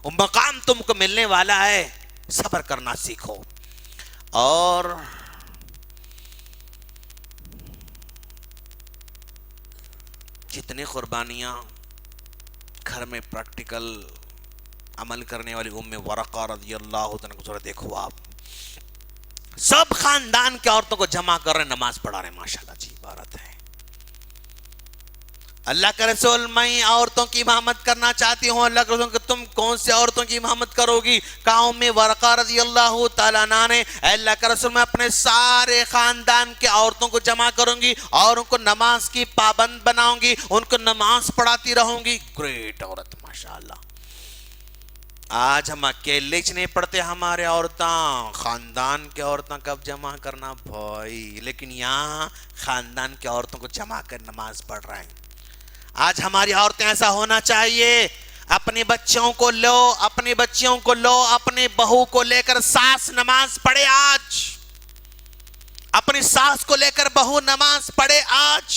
[SPEAKER 1] وہ مقام تم کو ملنے والا ہے. صبر کرنا سیکھو. اور جتنی قربانیاں گھر میں پریکٹیکل عمل کرنے والی ام ورقہ رضی اللہ عنہا کو دیکھو آپ, سب خاندان کے عورتوں کو جمع کر رہے, نماز پڑھا رہے. ماشاءاللہ جی بات ہے. اللہ کے رسول, میں عورتوں کی امامت کرنا چاہتی ہوں. اللہ کے رسول کہ تم کون سے عورتوں کی امامت کرو گی؟ کہا ام ورقہ رضی اللہ تعالیٰ عنہ نے, اللہ کے رسول میں اپنے سارے خاندان کے عورتوں کو جمع کروں گی اور ان کو نماز کی پابند بناؤں گی, ان کو نماز پڑھاتی رہوں گی. گریٹ عورت, ماشاءاللہ. آج ہم اکیلے چ نہیں پڑھتے, ہمارے عورتاں, خاندان کے عورتوں کب جمع کرنا بھائی. لیکن یہاں خاندان کے عورتوں کو جمع کر نماز پڑھ رہے ہیں. آج ہماری عورتیں ایسا ہونا چاہیے. اپنی بچوں کو لو, اپنی بچیوں کو لو, اپنی بہو کو لے کر ساس نماز پڑھے. آج اپنی ساس کو لے کر بہو نماز پڑھے. آج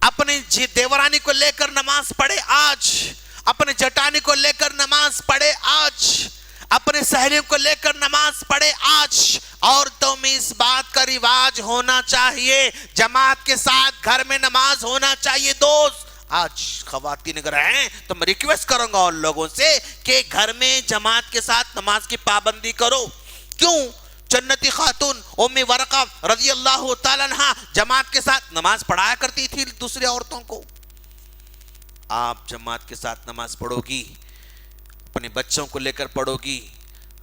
[SPEAKER 1] اپنی دیورانی کو لے کر نماز پڑھے. آج اپنے جٹانی کو لے کر نماز پڑھے. آج اپنے سہیلیوں کو لے کر نماز پڑھے. آج عورتوں میں اس بات کا رواج ہونا چاہیے, جماعت کے ساتھ گھر میں نماز ہونا چاہیے. دوست, آج خواتین اگر ہیں تو میں ریکویسٹ کروں گا ان لوگوں سے کہ گھر میں جماعت کے ساتھ نماز کی پابندی کرو. کیوں؟ جنتی خاتون ام ورقہ رضی اللہ تعالیٰ عنہ جماعت کے ساتھ نماز پڑھایا کرتی تھی دوسری عورتوں کو. آپ جماعت کے ساتھ نماز پڑھو گی, اپنے بچوں کو لے کر پڑھو گی,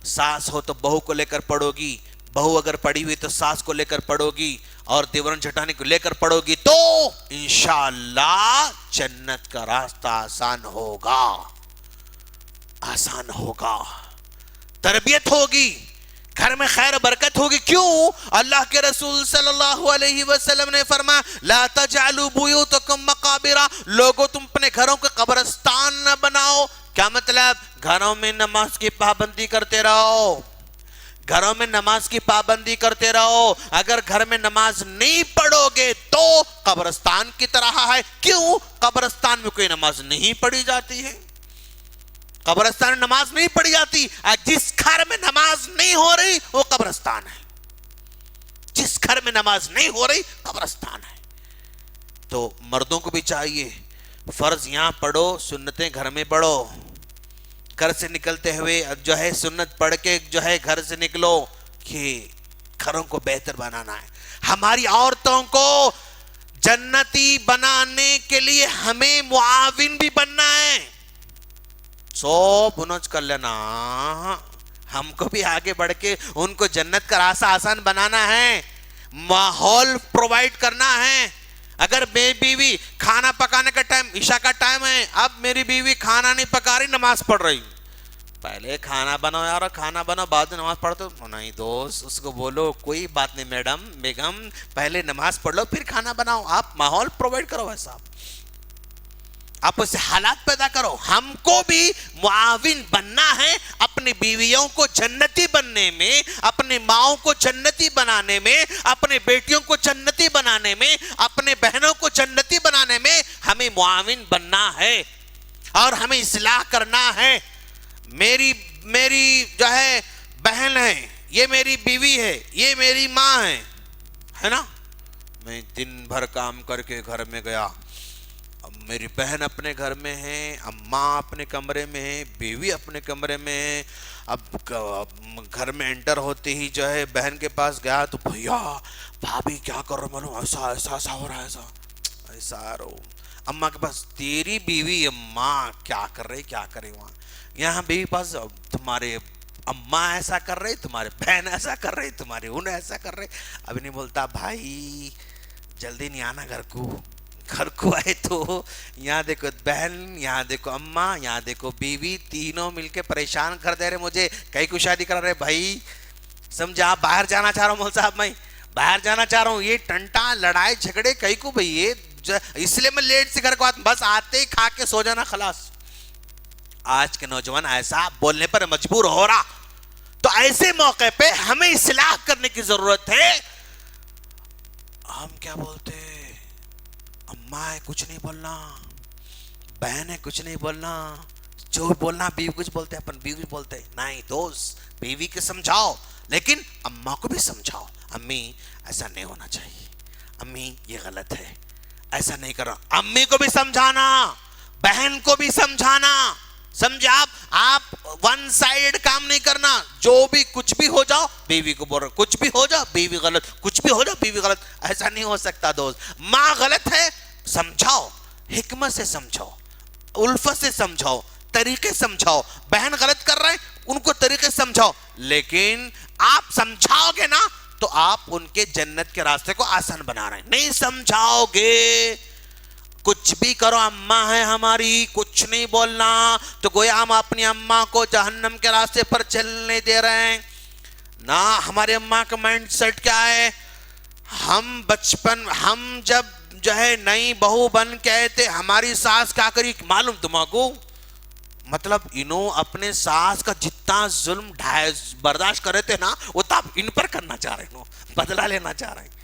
[SPEAKER 1] ساس ہو تو بہو کو لے کر پڑھو گی, بہو اگر پڑھی ہوئی تو ساس کو لے کر پڑھو گی, اور دیورن جھٹانی کو لے کر پڑھو گی, تو انشاءاللہ جنت کا راستہ آسان ہوگا, آسان ہوگا. تربیت ہوگی, گھر میں خیر برکت ہوگی. کیوں؟ اللہ کے رسول صلی اللہ علیہ وسلم نے فرمایا لا تجعلوا بیوتکم مقابر, لوگوں تم اپنے گھروں کو قبرستان نہ بناؤ. کیا مطلب؟ گھروں میں نماز کی پابندی کرتے رہو, گھروں میں نماز کی پابندی کرتے رہو. اگر گھر میں نماز نہیں پڑھو گے تو قبرستان کی طرح ہے. کیوں؟ قبرستان میں کوئی نماز نہیں پڑھی جاتی ہے, قبرستان میں نماز نہیں پڑھی جاتی. جس گھر میں نماز نہیں ہو رہی وہ قبرستان ہے, جس گھر میں نماز نہیں ہو رہی قبرستان ہے. تو مردوں کو بھی چاہیے, فرض یہاں پڑھو, سنتیں گھر میں پڑھو. گھر سے نکلتے ہوئے جو ہے سنت پڑھ کے جو ہے گھر سے نکلو, کہ گھروں کو بہتر بنانا ہے. ہماری عورتوں کو جنتی بنانے کے لیے ہمیں معاون بھی بننا ہے. سو بنوچ کر لینا, ہم کو بھی آگے بڑھ کے ان کو جنت کا راستہ آسان بنانا ہے, ماحول پرووائڈ کرنا ہے. اگر میری بیوی کھانا پکانے کا ٹائم عشاء کا ٹائم ہے, اب میری بیوی کھانا نہیں پکا رہی, نماز پڑھ رہی, پہلے کھانا بناؤ یار, کھانا بناؤ بعد میں نماز پڑھتے ہو. نہیں دوست, اس کو بولو کوئی بات نہیں میڈم بیگم, پہلے نماز پڑھ لو پھر کھانا بناؤ. آپ ماحول پرووائڈ کرو, ایسا آپ اسے حالات پیدا کرو. ہم کو بھی معاون بننا ہے اپنی بیویوں کو جنتی بننے میں, اپنی ماؤں کو جنتی بنانے میں, اپنے بیٹیوں کو جنتی بنانے میں, اپنے بہنوں کو جنتی بنانے میں ہمیں معاون بننا ہے اور ہمیں اصلاح کرنا ہے. میری جو ہے بہن ہے, یہ میری بیوی ہے, یہ میری ماں ہے نا. میں دن بھر کام کر کے گھر میں گیا, اب میری بہن اپنے گھر میں ہے, اماں اپنے کمرے میں ہے, بیوی اپنے کمرے میں ہے. اب گھر میں انٹر ہوتے ہی جو ہے بہن کے پاس گیا تو بھیا بھابھی کیا کر رہا معلوم, ایسا ہو رہا ہے, ایسا رو. اماں کے پاس تیری بیوی اماں کیا کر رہے وہاں, یہاں بیوی پاس تمہارے اماں ایسا کر رہے, تمہارے بہن ایسا کر رہے, تمہارے انہیں ایسا کر رہے. ابھی نہیں بولتا بھائی جلدی نہیں آنا گھر کو آئے تو یہاں دیکھو بہن, یہاں دیکھو اماں, یہاں دیکھو بیوی, تینوں مل کے پریشان کر دے رہے مجھے, کئی کو شادی کر رہے. بھائی سمجھا, باہر جانا چاہ رہا ہوں مول صاحب, میں باہر جانا چاہ رہا ہوں, یہ ٹنٹا لڑائی جھگڑے کئی کو بھائی, یہ اس لیے میں لیٹ سے گھر کو آتا, بس آتے ہی کھا کے سو جانا خلاص. آج کے نوجوان ایسا بولنے پر مجبور ہو رہا, تو ایسے موقع پہ ہمیں اصلاح کرنے کی ضرورت ہے. ہم کیا بولتے, اماں ہے کچھ نہیں بولنا, بہن ہے کچھ نہیں بولنا, جو بولنا بیوی کچھ بولتے, اپن بیوی کچھ بولتے. نہیں دوست, بیوی کے سمجھاؤ لیکن اماں کو بھی سمجھاؤ, امی ایسا نہیں ہونا چاہیے, امی یہ غلط ہے, ایسا نہیں کرنا. امی کو بھی سمجھانا, بہن کو بھی سمجھانا. سمجھے آپ ون سائیڈ کام نہیں کرنا, جو بھی کچھ بھی ہو جاؤ بیوی کو بول رہے, کچھ بھی ہو جاؤ بیوی غلط, کچھ بھی ہو جاؤ بیوی غلط, ایسا نہیں ہو سکتا دوست. ماں غلط ہے سمجھاؤ, حکمت سے سمجھاؤ, الفت سے سمجھاؤ, طریقے سمجھاؤ. بہن غلط کر رہے ہیں ان کو طریقے سمجھاؤ, لیکن آپ سمجھاؤ گے نا تو آپ ان کے جنت کے راستے کو آسان بنا رہے ہیں. نہیں سمجھاؤ گے, کچھ بھی کرو, اماں ہے ہماری کچھ نہیں بولنا, تو گویا ہم اپنی اماں کو جہنم کے راستے پر چلنے دے رہے ہیں نا. ہمارے اماں کا مائنڈ سیٹ کیا ہے, ہم جب جو ہے نئی بہو بن کے آئے تھے, ہماری ساس کیا کری معلوم تمہاں کو, مطلب انہوں اپنے ساس کا جتنا ظلم برداشت کرے تھے نا, وہ تو آپ ان پر کرنا چاہ رہے ہیں, بدلہ لینا چاہ رہے ہیں.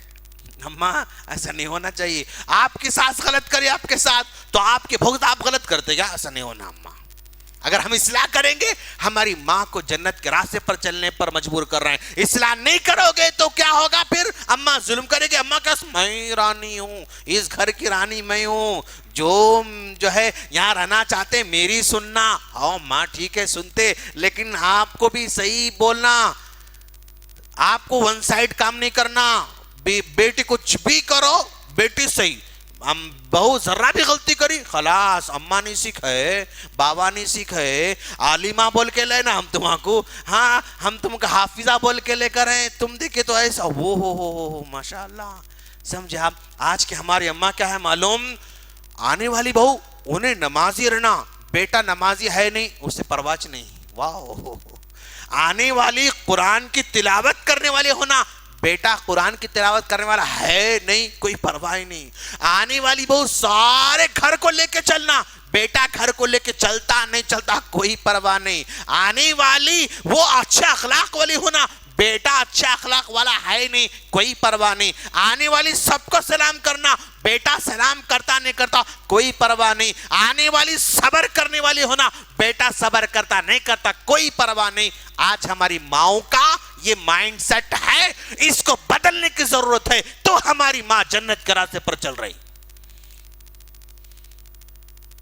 [SPEAKER 1] اماں ایسا نہیں ہونا چاہیے. آپ کی ساس غلط کرے آپ کے ساتھ تو آپ کے بھگت آپ غلط کرتے گا, ایسا نہیں ہونا. اماں اگر ہم اصلاح کریں گے, ہماری ماں کو جنت کے راستے پر چلنے پر مجبور کر رہے ہیں. اصلاح نہیں کرو گے تو کیا ہوگا, پھر اماں ظلم کرے گی. اماں کا میں رانی ہوں, اس گھر کی رانی میں ہوں, جو ہے یہاں رہنا چاہتے میری سننا. ماں ٹھیک ہے سنتے, لیکن آپ کو بھی صحیح بولنا, آپ کو ون سائیڈ کام نہیں کرنا. بیٹی کچھ بھی کرو, بیٹی صحیح, ہم بہو ذرا بھی غلطی کری خلاص, اماں نہیں سکھائے, بابا نہیں سکھائے, عالمہ بول کے لے نا ہم تمہاں کو, ہاں ہم تم کا حافظہ بول کے لے کر ہیں, تم دیکھے تو ایسا وہ ہو ماشاءاللہ. سمجھے آپ, آج کے ہماری اماں کیا ہے معلوم, آنے والی بہو انہیں نمازی رہنا, بیٹا نمازی ہے نہیں اسے پرواہ نہیں. واہ, آنے والی قرآن کی تلاوت کرنے والے ہونا, بیٹا قرآن کی تلاوت کرنے والا ہے نہیں, کوئی پرواہ نہیں. آنے والی بہو سارے گھر کو لے کے چلنا, بیٹا گھر کو لے کے چلتا نہیں چلتا کوئی پرواہ نہیں. آنے والی وہ اچھے اخلاق والی ہونا, بیٹا اچھا اخلاق والا ہے نہیں کوئی پرواہ نہیں. آنے والی سب کو سلام کرنا, بیٹا سلام کرتا نہیں کرتا کوئی پرواہ نہیں. آنے والی صبر کرنے والی ہونا, بیٹا صبر کرتا نہیں کرتا کوئی پرواہ نہیں. آج ہماری ماؤں کا یہ مائنڈ سیٹ ہے, اس کو بدلنے کی ضرورت ہے, تو ہماری ماں جنت کے راستے پر چل رہی.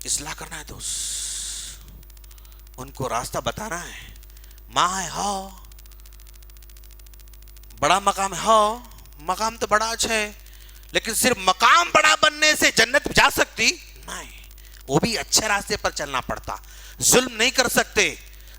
[SPEAKER 1] اصلاح کرنا ہے دوست, ان کو راستہ بتانا ہے. ماں ہے ہاں, بڑا مقام ہے ہاں, مقام تو بڑا اچھا ہے, لیکن صرف مقام بڑا بننے سے جنت جا سکتی نہیں, وہ بھی اچھے راستے پر چلنا پڑتا. ظلم نہیں کر سکتے,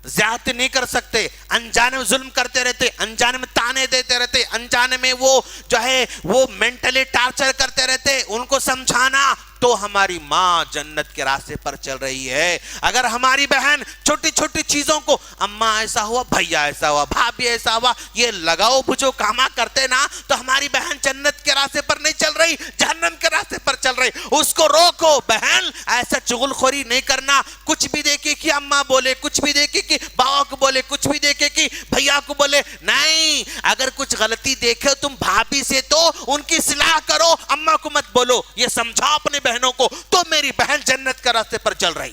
[SPEAKER 1] زیادتی نہیں کر سکتے, انجانے میں ظلم کرتے رہتے, انجانے میں تانے دیتے رہتے, انجانے میں وہ جو ہے وہ مینٹلی ٹارچر کرتے رہتے، ان کو سمجھانا تو ہماری ماں جنت کے راستے پر چل رہی ہے۔ اگر ہماری بہن چھوٹی چھوٹی چیزوں کو اماں ایسا ہوا، بھیا ایسا ہوا، بھابھی ایسا ہوا، یہ لگاؤ بجھو کاما کرتے نا، تو ہماری بہن جنت کے راستے پر نہیں چل رہی، جہنم کے راستے پر چل رہی۔ اس کو روکو، بہن ایسا چغل خوری نہیں کرنا، کچھ بھی دیکھے کہ اماں بولے، کچھ بھی دیکھے کہ باوا کو بولے، کچھ بھی دیکھے کہ بھیا کو بولے، نہیں، اگر کچھ غلطی دیکھے تم بھابھی سے تو ان کی اصلاح کرو، اماں کو مت بولو، یہ سمجھاؤ اپنے بہنوں کو تو میری بہن جنت کے راستے پر چل رہی۔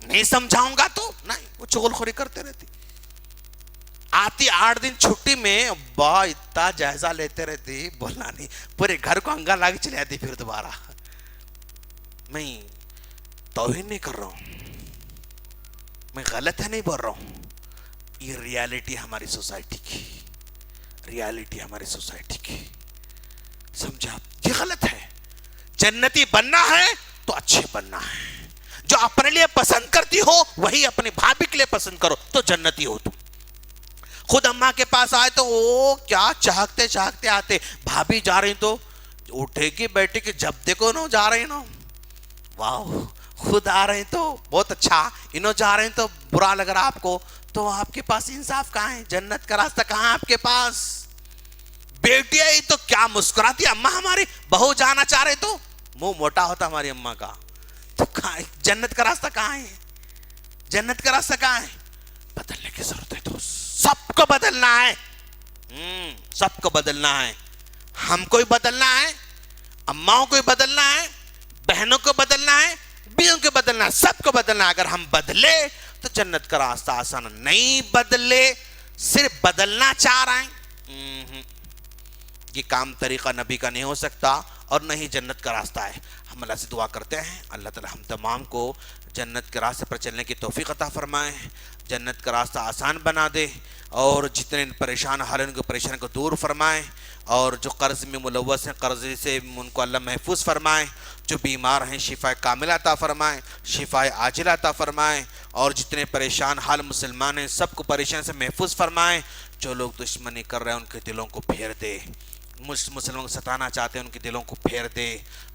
[SPEAKER 1] نہیں سمجھاؤں گا تو نہیں، وہ چغل خوری کرتے رہتی، آتی 8 دن چھٹی میں با اتنا جائزہ لیتے رہتی، بولنا نہیں، پورے گھر کو انگا لاگے چلے آتی پھر دوبارہ۔ میں توہین نہیں کر رہا ہوں، میں غلط ہے نہیں بول رہا ہوں، یہ ریالٹی ہماری سوسائٹی کی، ریالٹی ہماری سوسائٹی کی، سمجھا؟ یہ غلط ہے۔ جنتی بننا ہے تو اچھے بننا ہے، جو اپنے لیے پسند کرتی ہو وہی اپنی بھابھی کے لیے پسند کرو تو جنتی ہو تم۔ خود اماں کے پاس آئے تو وہ کیا چاہتے چاہتے آتے، بھابھی جا رہی تو اٹھے گی بیٹھے کہ جب دیکھو نو جا رہے نو، واو، خود آ رہے تو بہت اچھا، انہوں جا رہے ہیں تو برا لگ رہا آپ کو، تو آپ کے پاس انصاف کہاں ہے؟ جنت کا راستہ کہاں ہے آپ کے پاس؟ بیٹی آئی تو کیا مسکراتی، اماں ہماری بہو جانا چاہ رہے تو منہ موٹا ہوتا ہماری اماں کا، تو جنت کا راستہ کہاں ہے؟ جنت کا راستہ کہاں ہے؟ بدلنے کی ضرورت ہے، تو سب کو بدلنا ہے، سب کو بدلنا ہے، ہم کو بدلنا ہے، اماؤں کو بدلنا ہے، بہنوں کو بدلنا ہے، بیویوں کو بدلنا ہے، سب کو بدلنا ہے۔ اگر ہم بدلے تو جنت کا راستہ آسان، نہیں بدلے صرف بدلنا چاہ رہے ہیں، یہ کام طریقہ نبی کا نہیں ہو سکتا اور نہ ہی جنت کا راستہ ہے۔ ہم اللہ سے دعا کرتے ہیں اللہ تعالی ہم تمام کو جنت کے راستے پر چلنے کی توفیق عطا فرمائے، جنت کا راستہ آسان بنا دے، اور جتنے پریشان حال ان کو پریشانی کو دور فرمائے، اور جو قرض میں ملوث ہیں قرض سے ان کو اللہ محفوظ فرمائے، جو بیمار ہیں شفا کاملہ عطا فرمائے، شفا عاجلہ عطا فرمائے، اور جتنے پریشان حال مسلمان ہیں سب کو پریشانی سے محفوظ فرمائے، جو لوگ دشمنی کر رہے ہیں ان کے دلوں کو پھیر دے، مسلمانوں کو ستانا چاہتے ہیں ان کے دلوں کو پھیر دے،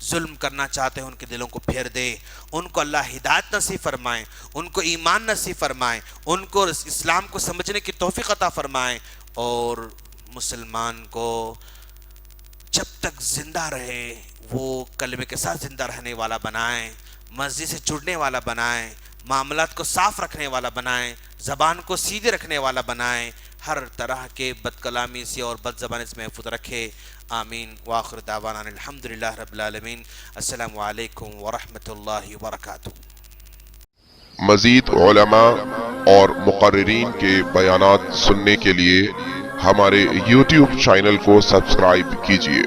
[SPEAKER 1] ظلم کرنا چاہتے ہیں ان کے دلوں کو پھیر دے، ان کو اللہ ہدایت نصیب فرمائے، ان کو ایمان نصیب فرمائے، ان کو اسلام کو سمجھنے کی توفیق عطا فرمائے، اور مسلمان کو جب تک زندہ رہے وہ کلمے کے ساتھ زندہ رہنے والا بنائیں، مسجد سے جڑنے والا بنائیں، معاملات کو صاف رکھنے والا بنائیں، زبان کو سیدھی رکھنے والا بنائیں، ہر طرح کے بد کلامی سے اور بد زبانی سے محفوظ رکھے، آمین۔ وآخر دعوانا الحمدللہ رب العالمین۔ السلام علیکم ورحمۃ اللہ وبرکاتہ۔
[SPEAKER 2] مزید علماء اور مقررین کے بیانات سننے کے لیے ہمارے YouTube چینل کو سبسکرائب کیجیے۔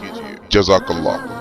[SPEAKER 2] جزاک اللہ۔